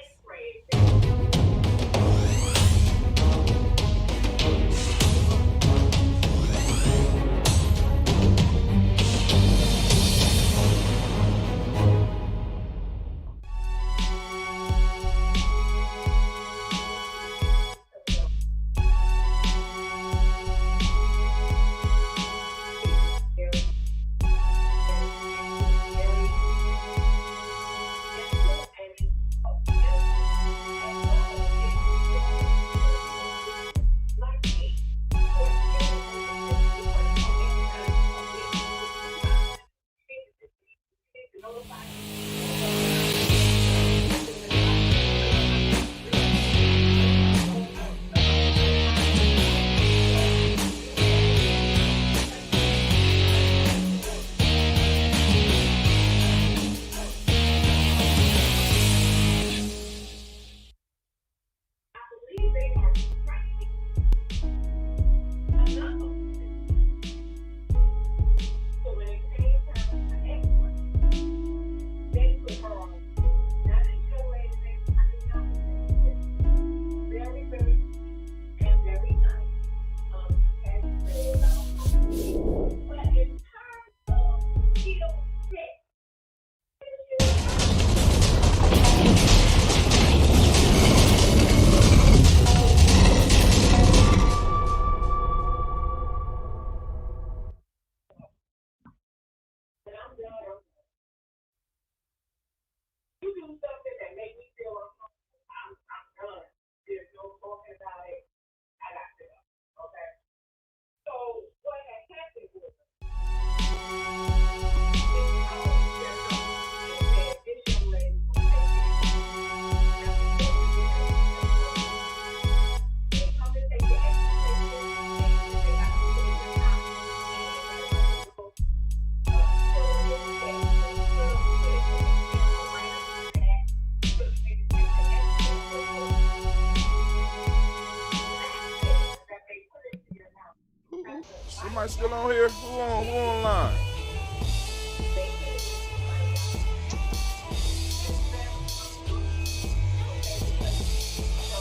Somebody still on here? Who online?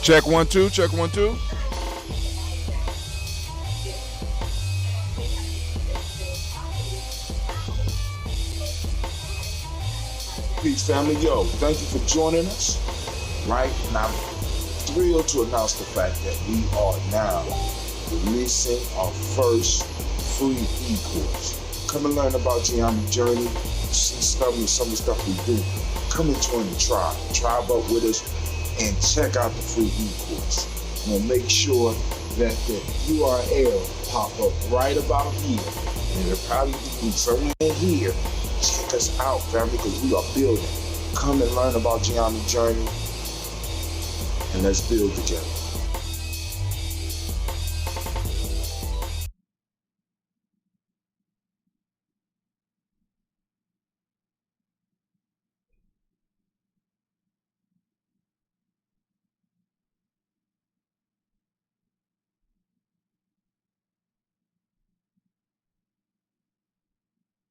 Check 1 2. Check 1 2. Peace, family. Yo, thank you for joining us. Right? And I'm thrilled to announce the fact that we are now releasing our first free e-course. Come and learn about Ujamaa journey, see some of the stuff we do. Come and join the tribe. Tribe up with us and check out the free e-course. And we'll make sure that the URL pop up right about here. And it'll probably be somewhere here. Check us out, family, because we are building. Come and learn about Ujamaa journey, and let's build together.